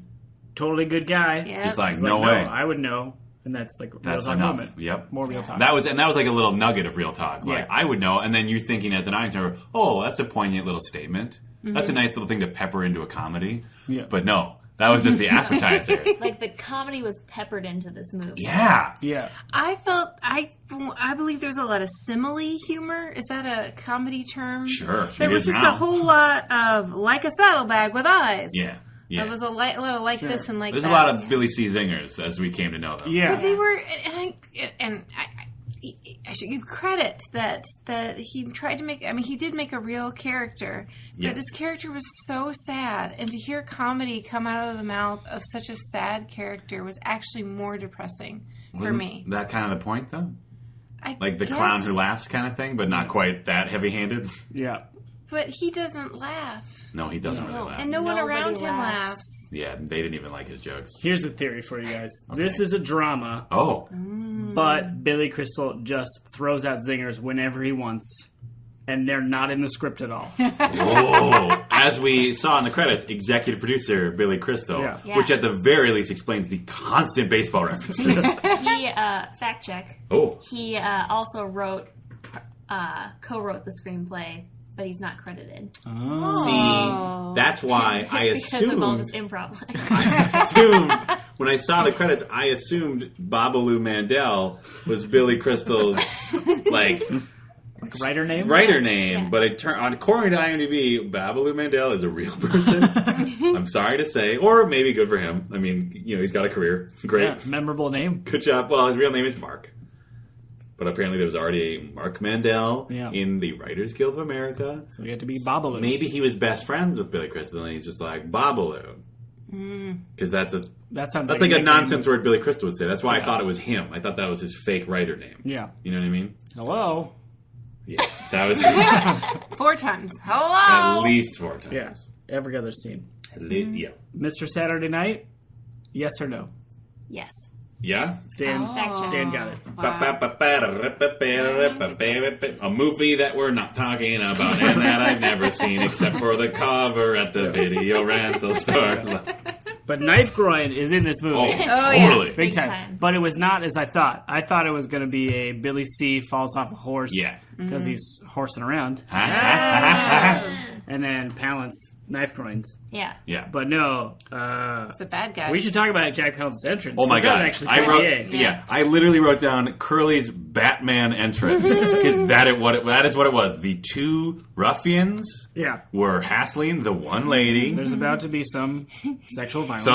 totally good guy. Yeah. Just like, He's no like, way. No, I would know. And that's like That's real talk enough. moment. Yep. More real talk. That was like a little nugget of real talk. Like, I would know, and then you're thinking as an audience member, oh, that's a poignant little statement. Mm-hmm. That's a nice little thing to pepper into a comedy. Yeah. But no, that was just the appetizer. Like, the comedy was peppered into this movie. Yeah. Yeah. I believe there's a lot of simile humor. Is that a comedy term? Sure. There was just a whole lot of like a saddlebag with eyes. Yeah. Yeah. There was a lot of like this and like There's that. a lot of Billy C. zingers as we came to know them. Yeah. But they were, and I should give credit that he tried to make. I mean, he did make a real character, but this character was so sad, and to hear comedy come out of the mouth of such a sad character was actually more depressing for me. That kind of the point, though. Like the guess, clown who laughs kind of thing, but not quite that heavy-handed. Yeah. But he doesn't laugh. No, he doesn't really laugh. And no one Nobody around him laughs. laughs. Yeah, they didn't even like his jokes. Here's the theory for you guys. This is a drama, Oh. but Billy Crystal just throws out zingers whenever he wants, and they're not in the script at all. Oh. As we saw in the credits, executive producer Billy Crystal, Yeah. which at the very least explains the constant baseball references. He, fact check, Oh. he also co-wrote the screenplay, but he's not credited. See, that's why I Because of all assumed... this improv. When I saw the credits, I assumed Babalu Mandel was Billy Crystal's, like Writer name? Yeah. But according to IMDb, Babalu Mandel is a real person. I'm sorry to say. Or maybe good for him. I mean, he's got a career. Great. Yeah, memorable name. Good job. Well, his real name is Mark. But apparently there was already a Mark Mandel in the Writers Guild of America. So we had to be Babalu. Maybe he was best friends with Billy Crystal and he's just like, Babalu. Because that's like a nonsense word Billy Crystal would say. That's why I thought it was him. I thought that was his fake writer name. Yeah. You know what I mean? Hello. Yeah. That was 4 times. Hello. at least 4 times. Yeah. Every other scene. Yeah. Mr. Saturday Night? Yes or no? Yes. Yeah? Dan, Fact check. Dan got it. A movie that we're not talking about and that I've never seen except for the cover at the video rental store. But Knife Groin is in this movie. Oh, totally. Big Big time. time. But it was not as I thought. I thought it was going to be a Billy C. falls off a horse. Yeah. Because he's horsing around. And then Palance, knife groins. Yeah. Yeah. But no, It's a bad guy. we should talk about Jack Palance's entrance. Oh my 'cause that god! actually I wrote, Yeah. I literally wrote down Curly's Batman entrance because that is what it was. The two ruffians Yeah. were hassling the one lady. There's about to be some sexual violence.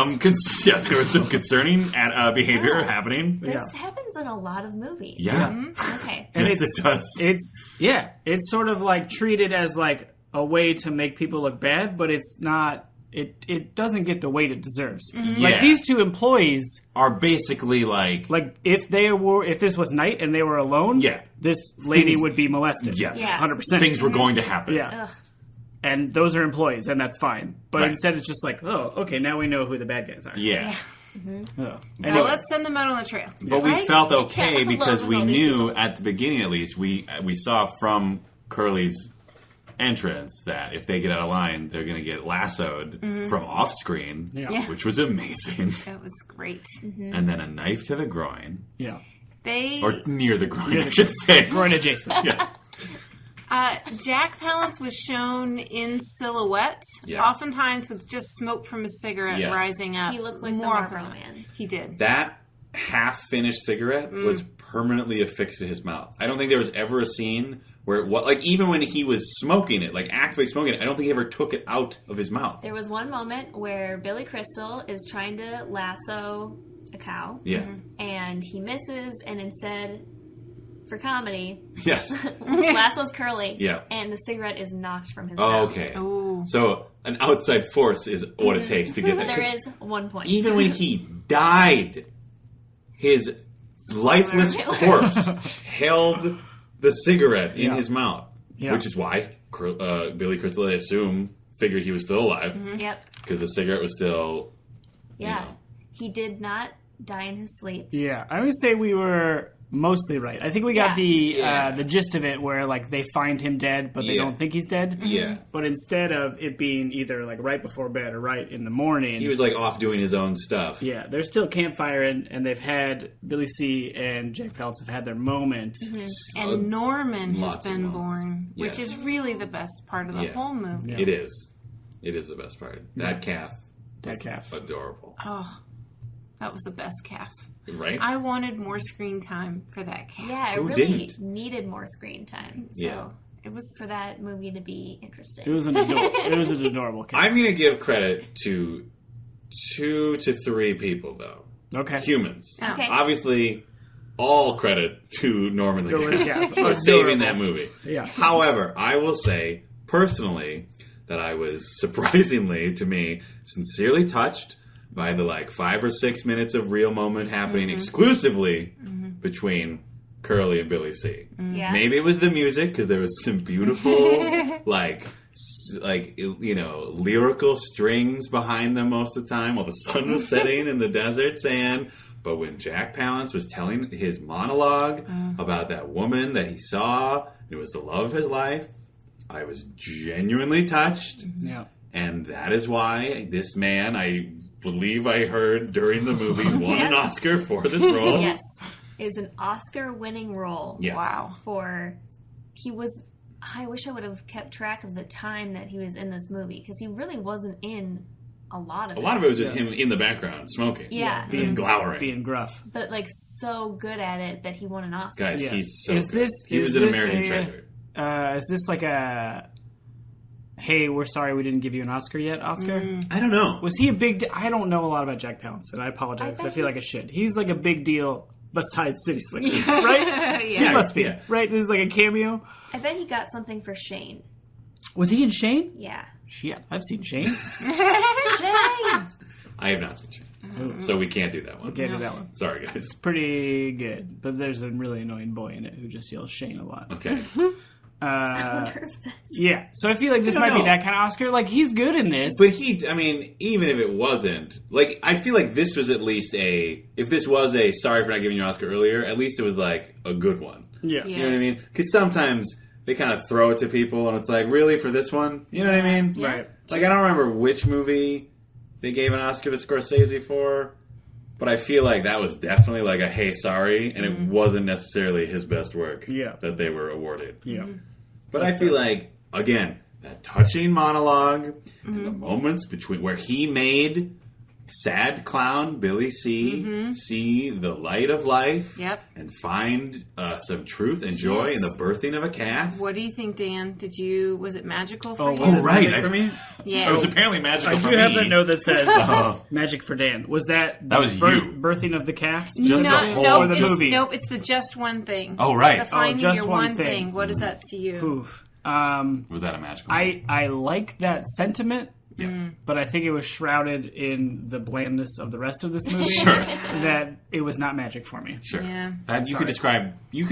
There was some concerning behavior happening. This happens in a lot of movies. Yeah, Okay. And yes, it does. It's sort of like treated as like a way to make people look bad, but it's not. It doesn't get the weight it deserves. Yeah. Like these two employees, Are basically like if this was night and they were alone, Yeah. this lady Things- would be molested. yes, Yeah. 100%. things were going to happen. Yeah. Ugh. And those are employees, and that's fine. But Right. instead, it's just like, oh, okay, now we know who the bad guys are. Yeah. Oh. Well, Anyway. let's send them out on the trail. But we Right? felt I okay can't because love we all these knew people. at the beginning, at least, we saw from Curly's entrance that if they get out of line, they're going to get lassoed from off screen, Yeah. which was amazing. That was great. And then a knife to the groin, Yeah. They or near the groin, I should say. Groin adjacent. Yes. Jack Palance was shown in silhouette, Yeah. oftentimes with just smoke from a cigarette Yes. rising up. He looked like the more often Marlboro than not. Man. He did. That half-finished cigarette was permanently affixed to his mouth. I don't think there was ever a scene where even when he was smoking it, like actually smoking it, I don't think he ever took it out of his mouth. There was one moment where Billy Crystal is trying to lasso a cow, Yeah. and he misses, and instead, for comedy, Yes. lassos Curly, Yeah. and the cigarette is knocked from his Oh, mouth. okay. Oh. So an outside force is what it takes to get that. There 'Cause is one point. even when he died, his lifeless corpse held the cigarette in Yeah. his mouth, Yeah. which is why Billy Crystal, I assume, figured he was still alive Yep. because the cigarette was still. Yeah. know. He did not die in his sleep. Yeah, I would say we were mostly right. I think we got Yeah. the gist of it, where like they find him dead, but they Yeah. don't think he's dead. Yeah. But instead of it being either like right before bed or right in the morning, He was like off doing his own stuff. yeah, they're still campfiring, and they've had Billy C. and Jack Palance have had their moment. And Norman has lots of been moments. born, which Yes. is really the best part of the Yeah. whole movie. It is. It is the best part. That calf. That was calf. Adorable. Oh, that was the best calf. Right? I wanted more screen time for that calf. Yeah, it Who really didn't? needed more screen time So Yeah. it was. for that movie to be interesting. It was an adorable cat. I'm going to give credit to 2 to 3 people, though. Okay. Humans. Oh. Okay. Obviously, all credit to Norman the Norman the Cat Cat. for saving Adorable. that movie. Yeah. However, I will say, personally, that I was surprisingly, to me, sincerely touched by the 5 or 6 minutes of real moment happening exclusively between Curly and Billy C. Yeah. Maybe it was the music because there was some beautiful, lyrical strings behind them most of the time while the sun was setting in the desert sand. But when Jack Palance was telling his monologue about that woman that he saw, it was the love of his life, I was genuinely touched. Yeah. And that is why this man, I believe I heard during the movie, won an Oscar for this role. Yes. It was an Oscar-winning role. Yes. Wow. I wish I would have kept track of the time that he was in this movie, because he really wasn't in a lot of it. A lot of it was just him in the background smoking. Yeah. And glowering. Being gruff. But so good at it that he won an Oscar. Guys, Yeah. he's so Is good. this- He is was an this American a- treasure. Is this like a, hey, we're sorry we didn't give you an Oscar yet, Oscar? I don't know. Was he a big I don't know a lot about Jack Palance, and I apologize. I I, bet feel he- like a shit. He's like a big deal besides City Slickers, right? He Yeah. must be, Yeah. right? This is like a cameo. I bet he got something for Shane. Was he in Shane? Yeah. Shit, I've seen Shane. Shane! I have not seen Shane. So we can't do that one. Can't do that one. Sorry, guys. Pretty good, but there's a really annoying boy in it who just yells Shane a lot. Okay. I wonder if that's... Yeah, so I feel like this I might don't be know. that kind of Oscar. Like, he's good in this. But even if it wasn't, I feel like this was at least if this was a sorry for not giving you an Oscar earlier, at least it was a good one. yeah. You know what I mean? Because sometimes they kind of throw it to people and it's really for this one? You know what I mean? Yeah. Right. I don't remember which movie they gave an Oscar to Scorsese for, but I feel like that was definitely a hey, sorry, and it wasn't necessarily his best work Yeah. that they were awarded. Yeah. But I feel again, that touching monologue and the moments between where he made sad clown Billy see the light of life and find some truth and joy in the birthing of a calf. What do you think, Dan? Was it magical for you? Oh, right. For me? Yeah. It was apparently magical for me. I do have that note that says magic for Dan. Was that was you. Birthing of the calf? Just the whole the movie? Nope, it's the just one thing. Oh, right. The finding just your one thing. What is that to you? Oof. Was that a magical movie? I like that sentiment. Yeah. But I think it was shrouded in the blandness of the rest of this movie. Sure. That it was not magic for me. Sure. Yeah. You could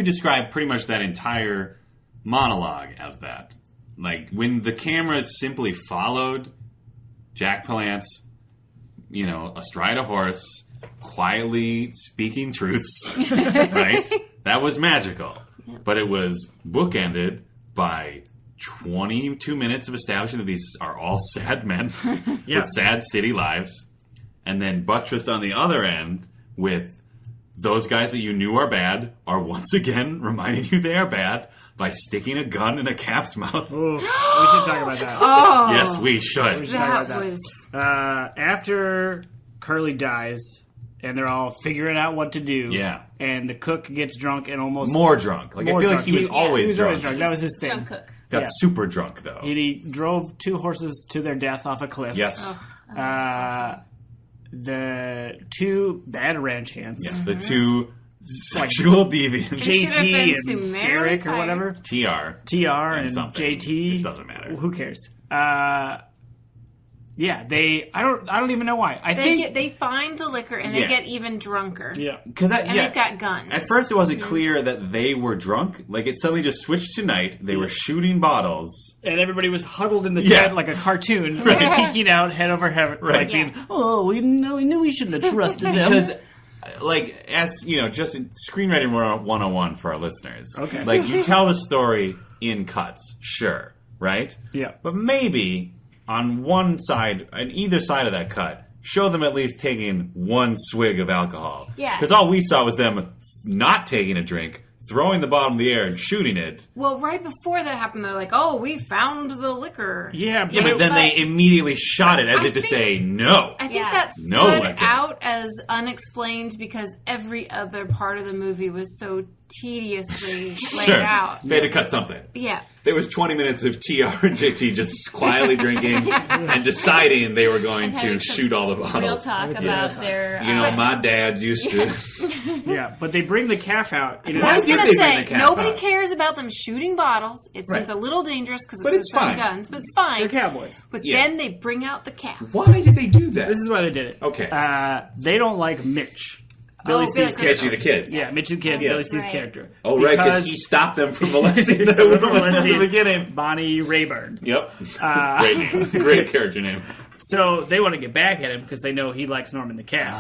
describe pretty much that entire monologue as that. Like when the camera simply followed Jack Palance, astride a horse, quietly speaking truths, right? That was magical. Yeah. But it was bookended by 22 minutes of establishing that these are all sad men with sad city lives, and then buttressed on the other end with those guys that you knew are bad are once again reminding you they are bad by sticking a gun in a calf's mouth. Ooh, we should talk about that. Oh, yes, we should. That was... after Curly dies, and they're all figuring out what to do. Yeah. And the cook gets drunk and almost... More drunk. Like, I feel like he was always drunk. That was his thing. Drunk cook. Got super drunk, though. And he drove 2 horses to their death off a cliff. Yes. The 2 bad ranch hands. Yes, the 2 sexual deviants. JT and Derek or whatever. TR and something. JT. It doesn't matter. Who cares? Yeah, I don't even know why. They find the liquor and they get even drunker. Yeah. They've got guns. At first it wasn't clear that they were drunk. Like it suddenly just switched to night. They were shooting bottles. And everybody was huddled in the tent like a cartoon, peeking out head over head, like being, we knew we shouldn't have trusted them. Because as just in screenwriting 101 for our listeners. Okay. Like you tell the story in cuts, sure, right? Yeah. But maybe on either side of that cut, show them at least taking one swig of alcohol. Yeah. Because all we saw was them not taking a drink, throwing the bottle in the air and shooting it. Well, right before that happened, they're like, "Oh, we found the liquor." Yeah, but then they immediately shot it as if to say no. I think that stood out as unexplained because every other part of the movie was so tediously laid out. They had to cut something. Yeah. There was 20 minutes of TR and JT just quietly drinking and deciding they were going to shoot all the bottles. Real talk about their... my dad used to... Yeah, but they bring the calf out. I was going to say, nobody cares about them shooting bottles. It seems a little dangerous because it's fine. Guns, but it's fine. They're cowboys. But then they bring out the calf. Why did they do that? This is why they did it. Okay. They don't like Mitch. Billy C's Mitchie the Kid. Yeah, Mitch the Kid, Billy C's character. Oh, right, because he stopped them from molesting them at the beginning. Bonnie Rayburn. Yep. Great name. Great character name. So they want to get back at him because they know he likes Norman the Cat.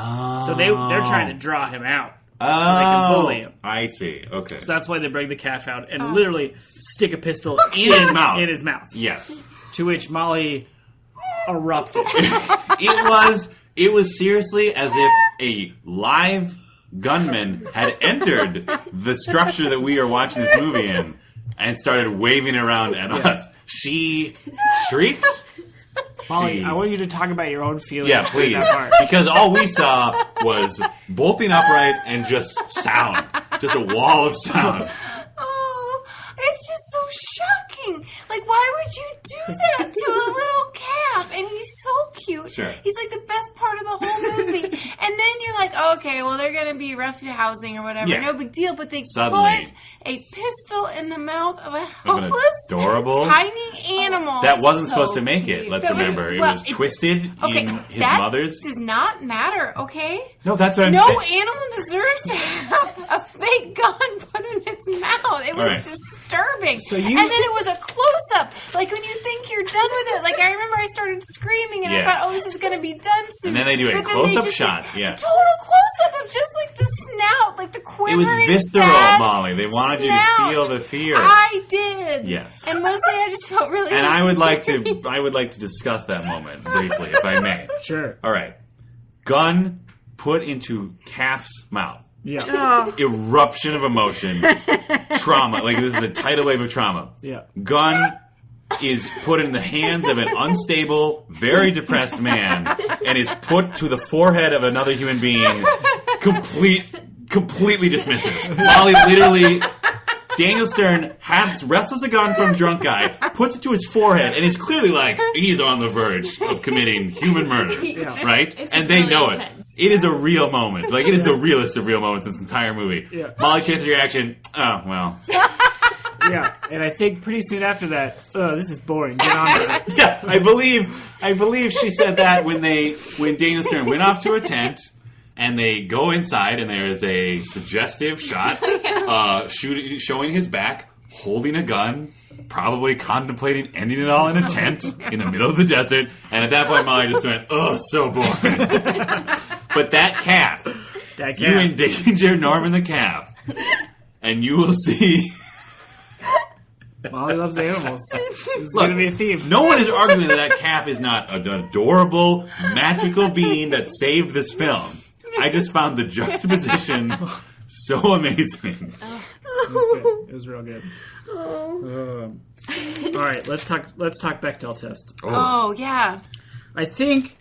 So they're trying to draw him out. So they can bully him. I see. Okay. So that's why they bring the calf out and literally stick a pistol in his mouth. Yes. To which Molly erupted. It was seriously as if a live gunman had entered the structure that we are watching this movie in and started waving around at us. She shrieked. Molly, I want you to talk about your own feelings. Yeah, please. That part. Because all we saw was bolting upright and just sound. Just a wall of sound. It's just so shocking. Like, why would you do that to a little calf? And he's so cute. Sure. He's like the best part of the whole movie. And then you're like, oh, okay, well, they're going to be rough housing or whatever. Yeah. No big deal. But they put a pistol in the mouth of a helpless, tiny animal. That wasn't supposed to make it, let's remember. It was twisted in his mother's. That does not matter, okay? No, that's what I'm saying. No animal deserves to have a fake gun put in its mouth. It was disturbing. And then it was a close-up. Like, when you think you're done with it. Like, I remember I started screaming, and I thought, oh, this is going to be done soon. And then they do a close-up shot. A total close-up of just, like, the snout, like the quivering. It was visceral, Molly. They wanted you to feel the fear. I did. Yes. And mostly I just felt really And I would like to discuss that moment briefly, if I may. Sure. All right. Gun put into calf's mouth. Yeah. Eruption of emotion. Trauma. Like, this is a tidal wave of trauma. Yeah. Gun is put in the hands of an unstable, very depressed man and is put to the forehead of another human being, completely dismissive. Molly literally... Daniel Stern wrestles a gun from drunk guy, puts it to his forehead, and is clearly like, he's on the verge of committing human murder, right? And they really know intense. it. It is a real moment. Like, it is the realest of real moments in this entire movie. Yeah. Molly Chance's reaction, oh, well. Yeah, and I think pretty soon after that, this is boring. Get on with it. Yeah, I believe she said that when Daniel Stern went off to a tent. And they go inside, and there is a suggestive shot showing his back, holding a gun, probably contemplating ending it all in a tent in the middle of the desert. And at that point, Molly just went, "Oh, so boring." But that calf, you endanger Norman the calf, and you will see. Molly loves animals. It's going to be a theme. No one is arguing that calf is not an adorable, magical being that saved this film. I just found the juxtaposition so amazing. It was real good. All right, let's talk Bechdel test. Oh yeah. I think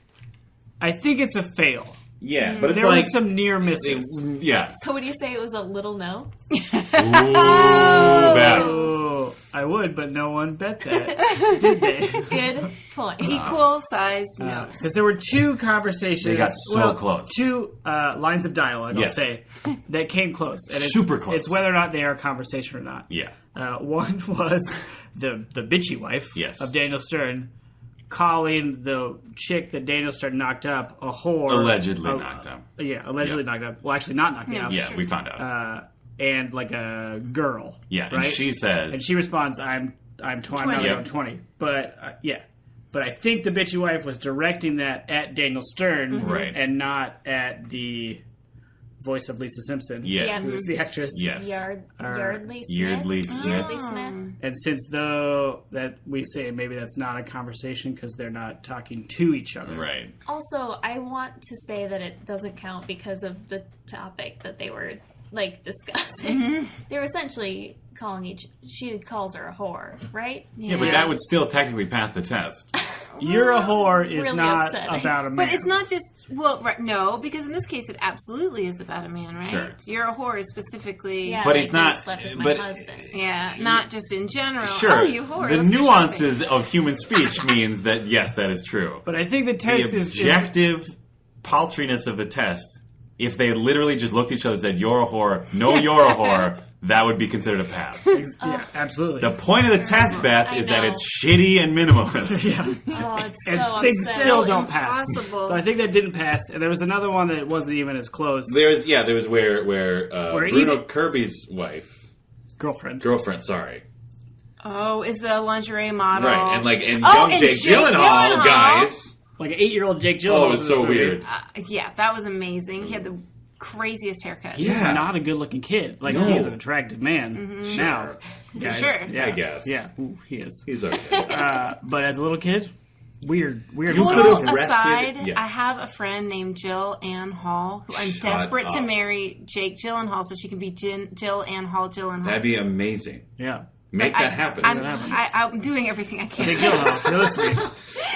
it's a fail. Yeah, but it's there like were some near misses. Yeah. So would you say it was a little no? Ooh, bad. Oh, I would, but no one bet that, did they? Good point. Equal sized notes. Because there were two conversations. They got so close. Two lines of dialogue, Yes. I'll say, that came close. And it's, Super close. It's whether or not they are a conversation or not. Yeah. One was the bitchy wife Yes. of Daniel Stern calling the chick that Daniel Stern knocked up a whore. Allegedly knocked up. Yeah, allegedly knocked up. Well, actually not knocked up. Yeah, we found out. And like a girl. Yeah, right? and she says... And she responds, I'm 20. I'm 20. But, But I think the bitchy wife was directing that at Daniel Stern. Right. And not at the voice of Lisa Simpson. Yeah. Who's the actress. Yes. Yardley Smith. Yeardley Smith. And since though that we say maybe that's not a conversation because they're not talking to each other. Right. Also, I want to say that it doesn't count because of the topic that they were discussing. They were essentially she calls her a whore, right? Yeah, but that would still technically pass the test. You're a whore is really not upsetting. about a man. But it's not just, no, because in this case it absolutely is about a man, right? Sure. You're a whore is specifically, Yeah, But like it's not- I slept with my but- husband. not just in general. Sure. Oh, you whore. The let's go nuances shopping. of human speech means that, yes, that is true. But I think the The test is objective paltriness of the test, if they literally just looked at each other and said, "You're a whore," "No, you're a whore," that would be considered a pass. yeah, absolutely. The point of the test, Beth, I is that know. it's shitty and minimalist. yeah. Oh, it's And so things upsetting. still don't pass. impossible. So I think that didn't pass. And there was another one that wasn't even as close. There was where Bruno even- Kirby's wife, Girlfriend. sorry. Oh, is the lingerie model. Right, and young and Jake Gyllenhaal, guys. Like an 8-year-old Jake Gyllenhaal. Oh, it was in this so movie. weird. Yeah, that was amazing. He had the craziest haircut. Yeah. He's not a good-looking kid. Like, No. he's an attractive man now. Guys. Sure. Yeah. I guess. Yeah, Ooh, he is. He's okay. But as a little kid, weird. You Total could have rested- aside, yeah. I have a friend named Jill Ann Hall who I'm Shut desperate to up. marry Jake Gyllenhaal so she can be Jill Ann Hall Gyllenhaal. That'd be amazing. Yeah. Make that happen. I'm doing everything I can. Jake Gyllenhaal, if you're listening,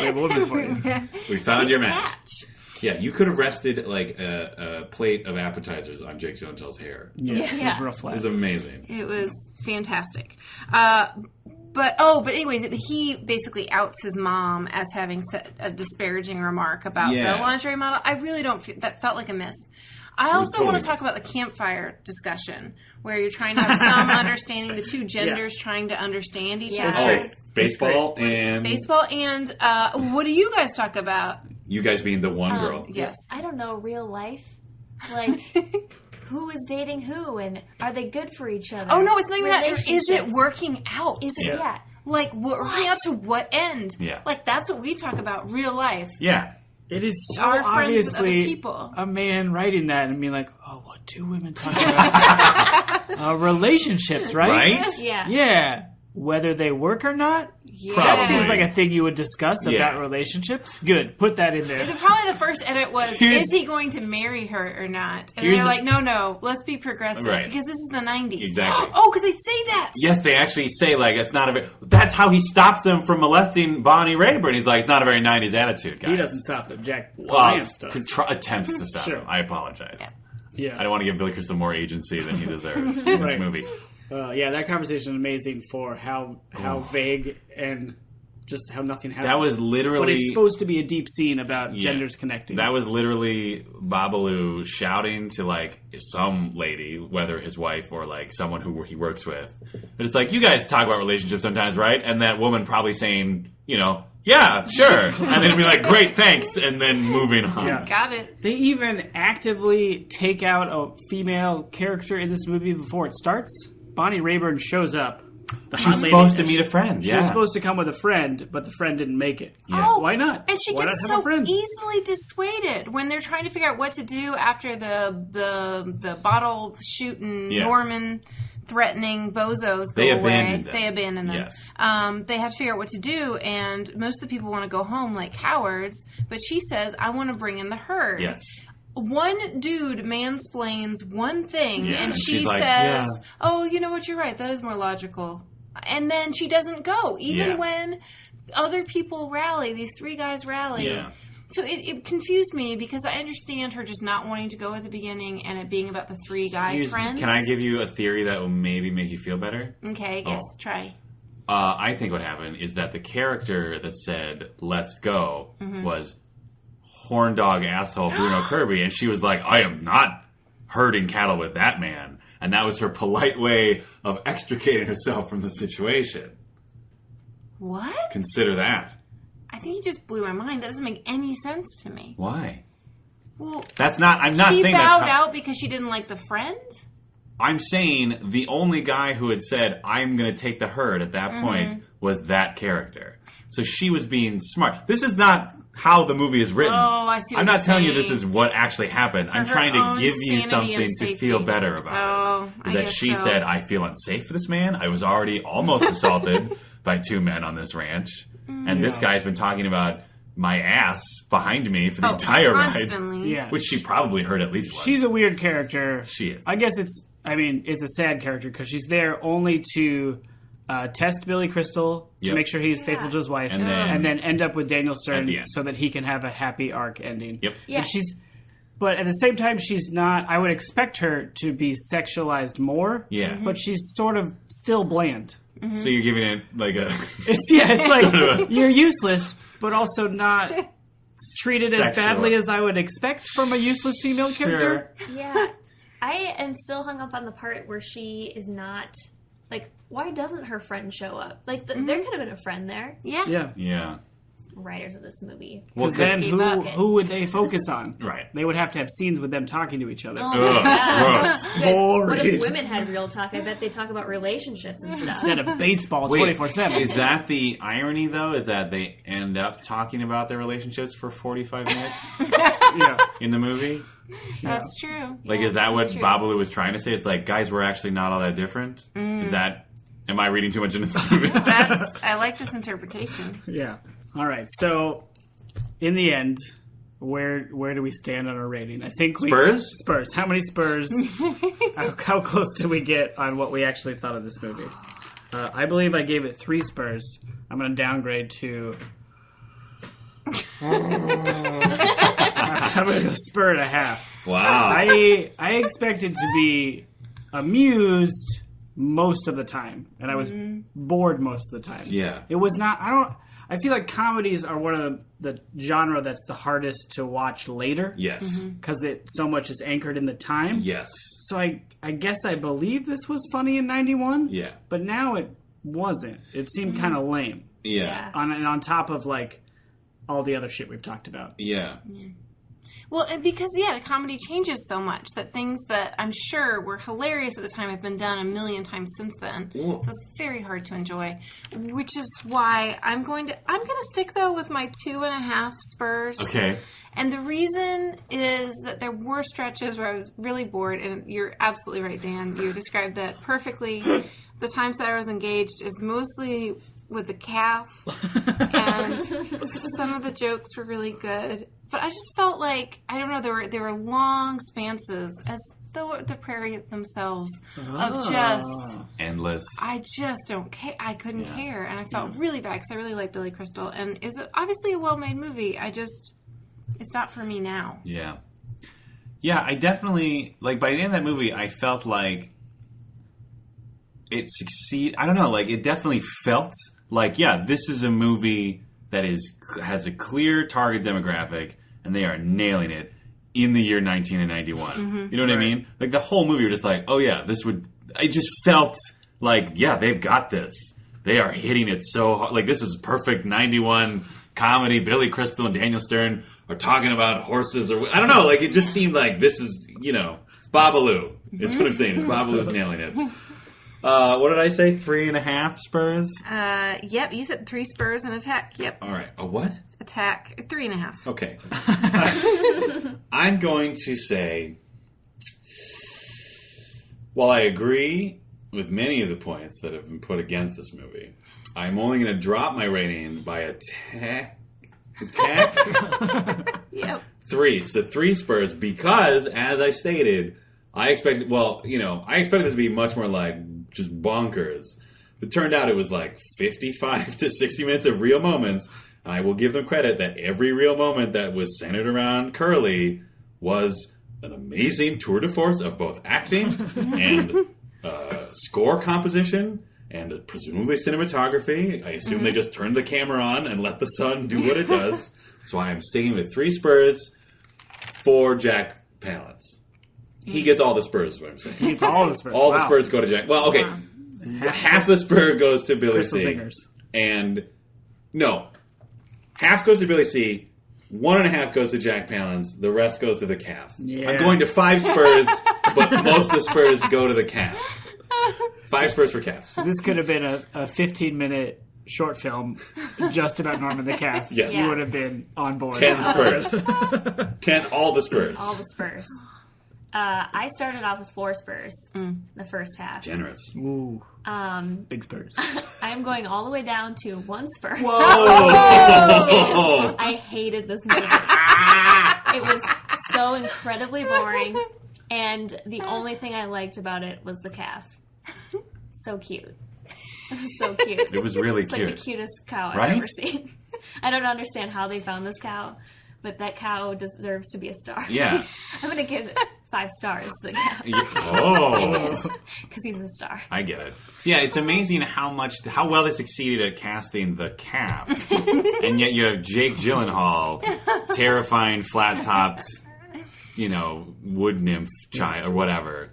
we have a woman for you. We found She's your a match. catch. Yeah, you could have rested like a plate of appetizers on Jake Gyllenhaal's hair. Yeah, it was real It flat. was amazing. It was fantastic. But anyways, he basically outs his mom as having said a disparaging remark about Yeah. the lingerie model. I really don't feel that felt like a miss. I also want to talk about the campfire discussion where you're trying to have some understanding, the two genders trying to understand each Yeah. other. Oh, baseball and Baseball and what do you guys talk about? you guys being the one girl. Yes. I don't know, real life. Like, who is dating who, and are they good for each other? Oh no, it's not even that. Is it Relationships. working out? Is it? Yeah. Like working out to what end? Yeah. Like that's what we talk about. Real life. Yeah. It is so Our friends with other obviously people. a man writing that and being like, oh, what do women talk about? Relationships, right? Right? Yeah. Yeah. whether they work or not. Yeah. That seems like a thing you would discuss about relationships. Good. Put that in there. Probably the first edit was, is he going to marry her or not? And they're like, no, let's be progressive. Right. Because this is the 90s. Exactly. Oh, because they say that. Yes, they actually say, like, it's not a... That's how he stops them from molesting Bonnie Rayburn. He's like, it's not a very 90s attitude, guys. He doesn't stop them. Jack Palance does. Attempts to stop him. I apologize. Yeah. I don't want to give Billy Crystal more agency than he deserves in this movie. That conversation is amazing for how vague and just how nothing happened. That was literally... But it's supposed to be a deep scene about genders connecting. That was literally Babalu shouting to, like, some lady, whether his wife or, like, someone who he works with. But it's like, you guys talk about relationships sometimes, right? And that woman probably saying, yeah, sure. And then be like, great, thanks. And then moving on. Yeah. Got it. They even actively take out a female character in this movie before it starts. Bonnie Rayburn shows up. She was supposed to meet a friend. She was supposed to come with a friend, but the friend didn't make it. Yeah. Oh, why not? And she gets so easily dissuaded when they're trying to figure out what to do after the bottle shooting Norman threatening bozos go away. They abandon them. Yes. They have to figure out what to do, and most of the people want to go home like cowards, but she says, I want to bring in the herd. Yes. One dude mansplains one thing, and she like, says, oh, you know what, you're right, that is more logical. And then she doesn't go, even when other people rally, these three guys rally. Yeah. So it confused me because I understand her just not wanting to go at the beginning and it being about the three guy friends. Can I give you a theory that will maybe make you feel better? Okay, yes, try. I think what happened is that the character that said, let's go, was horn dog asshole Bruno Kirby, and she was like, I am not herding cattle with that man. And that was her polite way of extricating herself from the situation. What? Consider that. I think you just blew my mind. That doesn't make any sense to me. Why? Well, I'm not saying she bowed out because she didn't like the friend? I'm saying the only guy who had said, I'm going to take the herd at that point was that character. So she was being smart. This is not how the movie is written. Oh, I see what I'm not you're telling saying. you this is what actually happened. I'm trying to give you something to feel better about it. Is that she said, I feel unsafe for this man. I was already almost assaulted by two men on this ranch. And this guy's been talking about my ass behind me for the entire ride. Yeah. Which she probably heard at least once. She's a weird character. She is. I guess it's a sad character because she's there only to test Billy Crystal to make sure he's faithful to his wife, and then end up with Daniel Stern so that he can have a happy arc ending. Yep. Yeah. But at the same time, she's not. I would expect her to be sexualized more. Yeah. But she's sort of still bland. Mm-hmm. So you're giving it like a... It's like you're useless, but also not treated as badly as I would expect from a useless female character. Yeah. I am still hung up on the part where she is not... Like, why doesn't her friend show up? Like, there could have been a friend there. Yeah. Yeah. Writers of this movie. Because then who would they focus on? Right. They would have to have scenes with them talking to each other. Oh, gross. Boring. What if women had real talk? I bet they talk about relationships and stuff. Instead of baseball 24/7. Is that the irony, though? Is that they end up talking about their relationships for 45 minutes in the movie? That's true. Like, is that what Babalu was trying to say? It's like, guys, we're actually not all that different? Is that... Am I reading too much into this movie? I like this interpretation. Yeah. All right. So, in the end, where do we stand on our rating? I think Spurs. How many Spurs? How close did we get on what we actually thought of this movie? I believe I gave it 3 Spurs. I'm going to downgrade to... I'm going to go spur and a half. Wow. I expected to be amused most of the time, and I was bored most of the time. Yeah. It was not... I feel like comedies are one of the genre that's the hardest to watch later. Yes. Because it so much is anchored in the time. Yes. So I guess I believe this was funny in 91. Yeah. But now it wasn't. It seemed kind of lame. Yeah. On top of, like, all the other shit we've talked about. Yeah. Well, because, comedy changes so much that things that I'm sure were hilarious at the time have been done a million times since then. Ooh. So it's very hard to enjoy, which is why I'm going to stick, though, with my 2.5 Spurs. Okay. And the reason is that there were stretches where I was really bored, and you're absolutely right, Dan. You described that perfectly. the times that I was engaged is mostly with the calf, and some of the jokes were really good. But I just felt like, I don't know, there were long spanses, as the prairie themselves, of just endless. I just don't care. I couldn't care, and I felt really bad because I really like Billy Crystal, and it was obviously a well-made movie. It's not for me now. Yeah. Yeah, I definitely, like, by the end of that movie, I felt like it succeeded. I don't know, like, it definitely felt like, yeah, this is a movie that has a clear target demographic, and they are nailing it in the year 1991. Mm-hmm. You know what I mean? Like, the whole movie, you're just like, oh, yeah, I just felt like, yeah, they've got this. They are hitting it so hard. Like, this is perfect 91 comedy. Billy Crystal and Daniel Stern are talking about horses, or I don't know. Like, it just seemed like this is, Babalu. Is what I'm saying. Is Babalu's nailing it. What did I say? 3.5 Spurs? Yep, you said 3 Spurs and attack. Yep. All right. A what? Attack. 3.5. Okay. I'm going to say, while I agree with many of the points that have been put against this movie, I'm only going to drop my rating by a Yep. 3. So 3 Spurs, because, as I stated, I expected this to be much more like just bonkers. It turned out it was like 55 to 60 minutes of real moments. And I will give them credit that every real moment that was centered around Curly was an amazing tour de force of both acting and score composition and presumably cinematography. I assume they just turned the camera on and let the sun do what it does. So I am sticking with 3 Spurs for Jack Palance. He gets all the Spurs, is what I'm saying. He gets all the Spurs. All the Spurs go to Jack. Well, okay. Half the Spur goes to Billy Crystal C. Zingers. And, no. Half goes to Billy C. 1.5 goes to Jack Palance. The rest goes to the calf. Yeah. I'm going to 5 Spurs, but most of the Spurs go to the calf. 5 Spurs for calves. This could have been a 15-minute short film just about Norman the Calf. Yes. You would have been on board. 10 Spurs. 10, all the Spurs. All the Spurs. I started off with 4 Spurs the first half. Generous. Ooh. Big Spurs. I'm going all the way down to 1 Spur. Whoa! I hated this movie. It was so incredibly boring, and the only thing I liked about it was the calf. So cute. So cute. It was really it's cute. Like the cutest cow Right? I've ever seen. I don't understand how they found this cow, but that cow deserves to be a star. Yeah. I'm going to give 5 stars to the cow. Oh. Because he's a star. I get it. So, yeah, it's amazing how well they succeeded at casting the calf. And yet you have Jake Gyllenhaal, terrifying flat-topped, wood nymph child or whatever.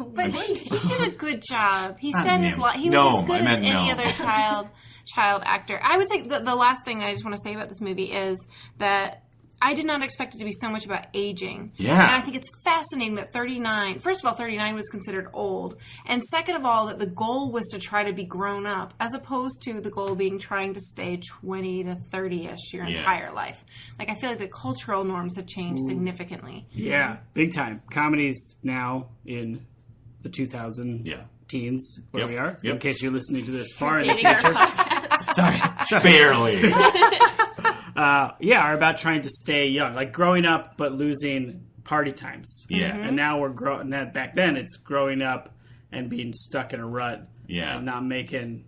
But he did a good job. He said his nymph. he was as good as any other child actor. I would say the last thing I just want to say about this movie is that I did not expect it to be so much about aging. Yeah. And I think it's fascinating that 39, first of all, 39 was considered old. And second of all, that the goal was to try to be grown up, as opposed to the goal being trying to stay 20 to 30-ish your entire life. Like, I feel like the cultural norms have changed significantly. Yeah, big time. Comedies now in the 2000 teens, where we are, in case you're listening to this far in the Dating our future. podcast. Sorry. Barely. Are about trying to stay young, like growing up but losing party times. Yeah. And now we're growing. Back then, it's growing up and being stuck in a rut. Yeah. And not making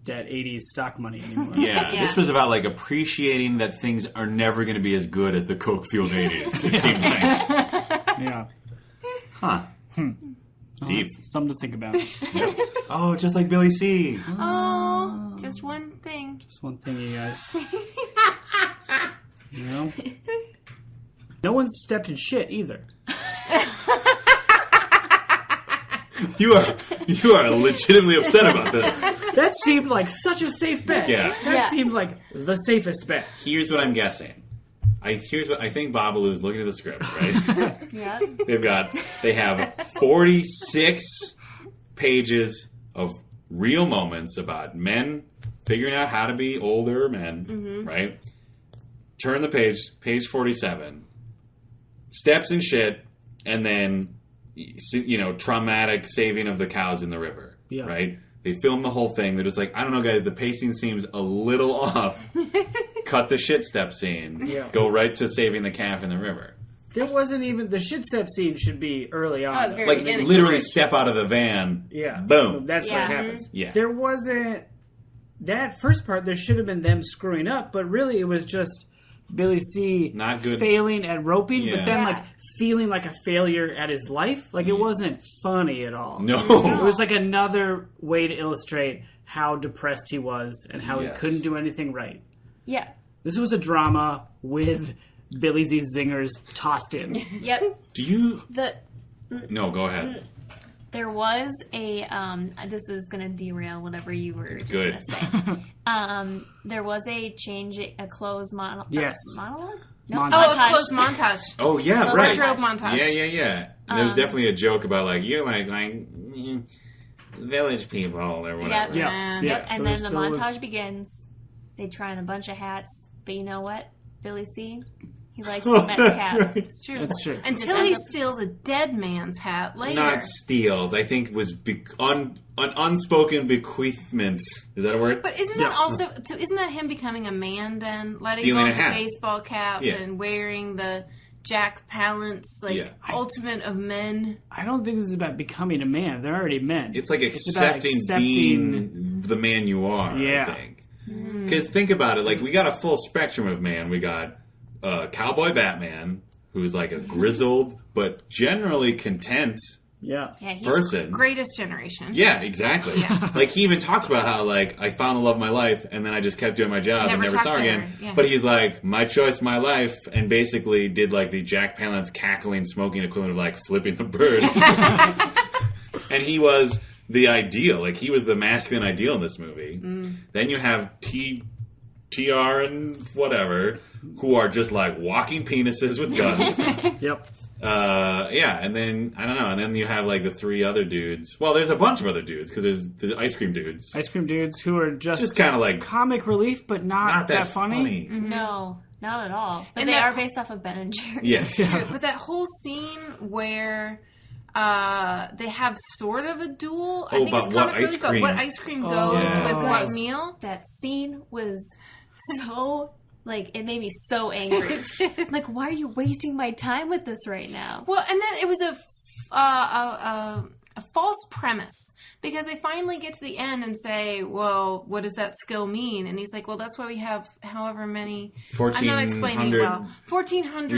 that 80s stock money anymore. Yeah. This was about like appreciating that things are never going to be as good as the Coke fueled 80s. It seems like. Yeah. Huh. Deep. Something to think about. Yep. Oh, just like Billy C. Oh, just one thing. Just one thing, you guys. No one's stepped in shit either. You are legitimately upset about this. That seemed like such a safe bet. Yeah. That seemed like the safest bet. Here's what I'm guessing. I think Babalu is looking at the script, right? Yeah. They have 46 pages of real moments about men figuring out how to be older men, right? Turn the page 47. Steps in shit, and then, traumatic saving of the cows in the river. Yeah. Right? They film the whole thing. They're just like, I don't know, guys, the pacing seems a little off. Cut the shit step scene. Yeah. Go right to saving the calf in the river. There wasn't even... The shit step scene should be early on. very Like, beginning. literally step out of the van. Yeah. Boom. That's Yeah. what happens. Yeah. There wasn't... That first part, there should have been them screwing up, but really it was just Billy C. Not good. failing at roping, but then, Yeah. like, feeling like a failure at his life. Like, it wasn't funny at all. No. It was like another way to illustrate how depressed he was and how Yes. he couldn't do anything right. Yeah. This was a drama with Billy Z. zingers tossed in. Yep. Do you... The No, go ahead. There was a this is gonna derail whatever you were just Good. gonna say. There was a closed monologue. Yes. Monologue? No, Montage. Oh, a closed montage. Oh, yeah, Those right. Wardrobe montage. Yeah. There was definitely a joke about, like, you're like village people or whatever. Yeah. Yep. So And there then the still was- montage begins. They try on a bunch of hats, but you know what? Billy C. He likes Oh, the Met that's cap. right. It's true. That's true. Until he steals a dead man's hat later. Not steals. I think was an unspoken bequeathment. Is that a word? But isn't that also isn't that him becoming a man then? Letting Stealing go a of the hat. baseball cap Yeah. and wearing the Jack Palance ultimate of men. I don't think this is about becoming a man. They're already men. It's like about accepting being the man you are, Yeah. I think. Because think about it. Like, we got a full spectrum of man. We got Cowboy Batman, who's like a grizzled but generally content Yeah. Yeah, he's person. Greatest generation. Yeah, exactly. Yeah. Like, he even talks about how, like, I found the love of my life, and then I just kept doing my job and Never never talked saw her to again. her. Yeah. But he's like, my choice, my life, and basically did, like, the Jack Palance cackling, smoking equivalent of, like, flipping the bird. And he was the ideal. Like, he was the masculine ideal in this movie. Then you have TR and whatever, who are just, like, walking penises with guns. Yep. And then I don't know, and then you have like the three other dudes. Well, there's a bunch of other dudes because there's the ice cream dudes, Ice cream dudes who are just kind of like comic relief, but not that funny. No, not at all. But And they that- are based off of Ben and Jerry. Yes, True. But that whole scene where they have sort of a duel. I think about it's what comic relief, ice but cream. what ice cream goes yeah. with what Guys. meal. That scene was so like it made me so angry. Like, why are you wasting my time with this right now? Well, and then it was a false premise because they finally get to the end and say, well, what does that skill mean? And he's like, well, that's why we have however many, I'm not explaining 1,400 well, 1,400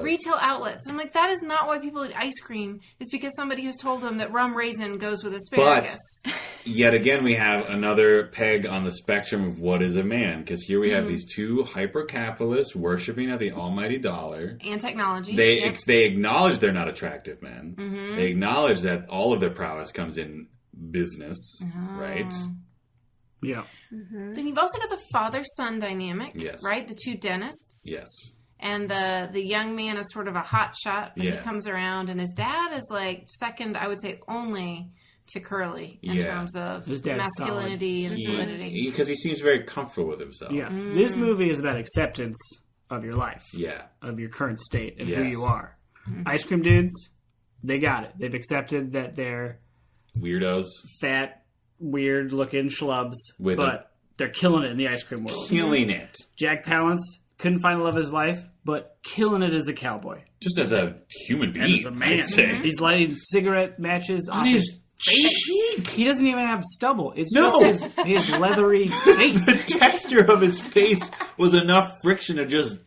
retail outlets. I'm like, that is not why people eat ice cream. It's because somebody has told them that rum raisin goes with asparagus. But yet again, we have another peg on the spectrum of what is a man, because here we have these two hyper-capitalists worshiping at the almighty dollar. And technology. They Yep. they acknowledge they're not attractive men. They acknowledge that all of their prowess comes in business, right? Yeah. Then you've also got the father-son dynamic, Yes. right? The two dentists. Yes. And the young man is sort of a hot shot, but he Yeah. comes around, and his dad is like second, I would say, only to Curly in Yeah. terms of His dad's masculinity and solidity. Because he seems very comfortable with himself. Yeah. This movie is about acceptance of your life, Yeah. of your current state, and who Yes. you are. Ice cream dudes, they got it. They've accepted that they're Weirdos. fat, weird-looking schlubs, With but they're killing it in the ice cream world. Killing it. Jack Palance couldn't find the love of his life, but killing it as a cowboy Just as a human being. and as a man. I'd say. He's lighting cigarette matches On on his face. cheek. He doesn't even have stubble. It's No. just his leathery face. The texture of his face was enough friction to just...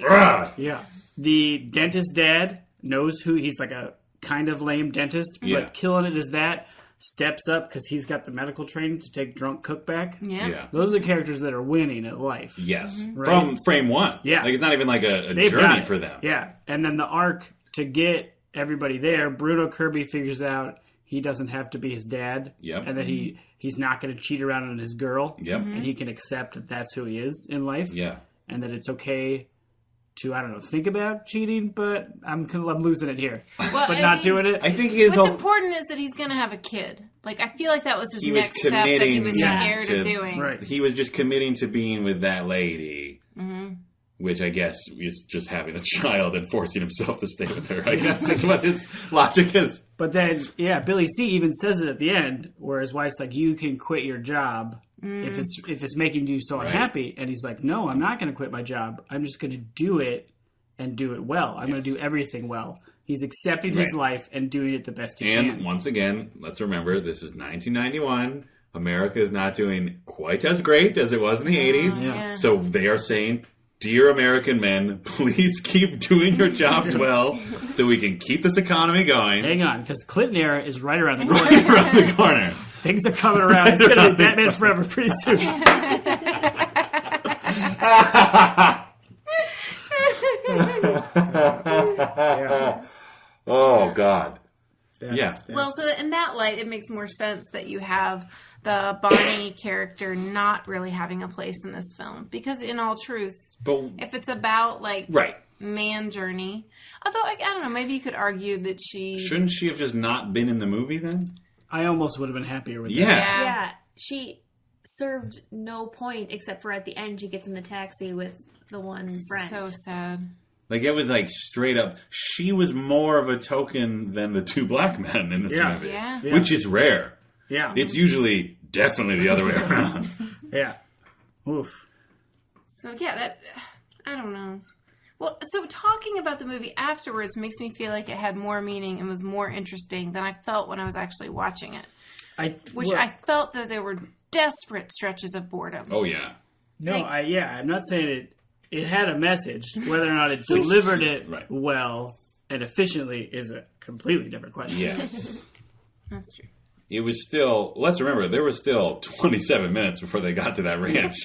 Ugh. Yeah. The dentist dad knows who he's like a kind of lame dentist, Yeah. but killing it is that. Steps up because he's got the medical training to take drunk cook back. Yeah. Yeah. Those are the characters that are winning at life. Yes. Right. From frame one. Yeah. Like, it's not even like a They've got journey it. for them. Yeah. And then the arc to get everybody there, Bruno Kirby figures out he doesn't have to be his dad. Yep. And that he's not going to cheat around on his girl. Yep. And he can accept that that's who he is in life. Yeah. And that it's okay to, I don't know, think about cheating, but I'm losing it here. Well, But not doing it. I think his What's whole... important is that he's going to have a kid. Like, I feel like that was his He was next step that he committing was Yes. scared of to- doing. Right. He was just committing to being with that lady. Which I guess is just having a child and forcing himself to stay with her. I guess is what his logic is. But then, Billy C even says it at the end, where his wife's like, "You can quit your job if it's making you so unhappy." And he's like, "No, I'm not going to quit my job. I'm just going to do it and do it well. I'm going to do everything well." He's accepting his life and doing it the best he can. And once again, let's remember, this is 1991. America is not doing quite as great as it was in the 80s. Yeah. So they are saying, dear American men, please keep doing your jobs well so we can keep this economy going. Hang on, because Clinton era is right around the corner. Right around the corner. Things are coming around. It's going to be Batman Forever pretty soon. Oh, God. Well, so in that light, it makes more sense that you have the Bonnie character not really having a place in this film. Because in all truth, if it's about, like, man journey, although, I don't know, maybe you could argue that she... Shouldn't she have just not been in the movie then? I almost would have been happier with that. Yeah, she served no point except for at the end she gets in the taxi with the one friend. So sad. Like, it was like straight up, she was more of a token than the two black men in this movie. Yeah. Which is rare. Yeah. It's usually definitely the other way around. Yeah. Oof. So, I don't know. Well, so talking about the movie afterwards makes me feel like it had more meaning and was more interesting than I felt when I was actually watching it. I felt that there were desperate stretches of boredom. Oh, yeah. No, I'm not saying it had a message. Whether or not it delivered it well and efficiently is a completely different question. Yes. That's true. It was still, let's remember, there was still 27 minutes before they got to that ranch.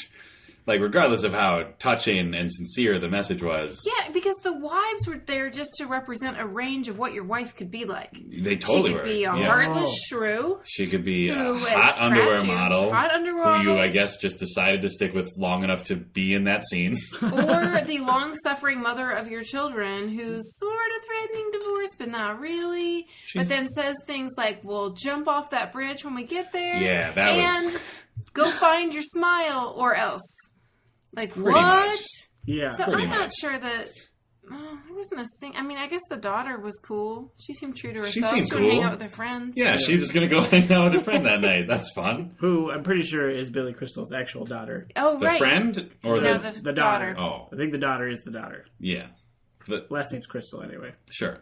Like, regardless of how touching and sincere the message was. Yeah, because the wives were there just to represent a range of what your wife could be like. They totally were. She could be a heartless shrew. She could be a hot underwear model. Who you, I guess, just decided to stick with long enough to be in that scene. Or the long-suffering mother of your children who's sort of threatening divorce, but not really. But then says things like, we'll jump off that bridge when we get there. Yeah, that was... And go find your smile or else. Like, Pretty what? much. Yeah. So I'm not sure that... there wasn't a thing. I mean, I guess the daughter was cool. She seemed true to herself. She seemed would cool. hang out with her friends. Yeah, she was just going to go hang out with her friend that night. That's fun. Who I'm pretty sure is Billy Crystal's actual daughter. Oh, the right. friend? Or the daughter. Oh. I think the daughter is the daughter. Yeah. Last name's Crystal anyway. Sure.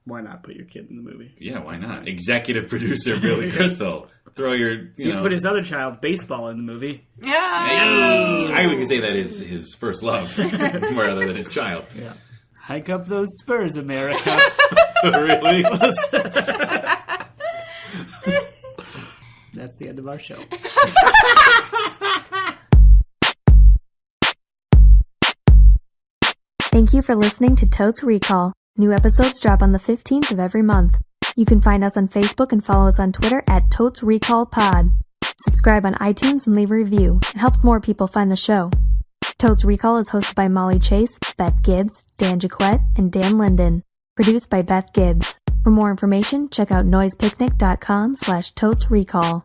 Why not put your kid in the movie? Yeah, why not? Fine. Executive producer Billy Crystal. Throw your, you put his other child, Baseball, in the movie. Yeah. Hey, I would say that is his first love, rather than his child. Yeah. Hike up those spurs, America. Really? That's the end of our show. Thank you for listening to Totes Recall. New episodes drop on the 15th of every month. You can find us on Facebook and follow us on Twitter at Totes Recall Pod. Subscribe on iTunes and leave a review. It helps more people find the show. Totes Recall is hosted by Molly Chase, Beth Gibbs, Dan Jaquette, and Dan Linden. Produced by Beth Gibbs. For more information, check out noisepicnic.com/totesrecall.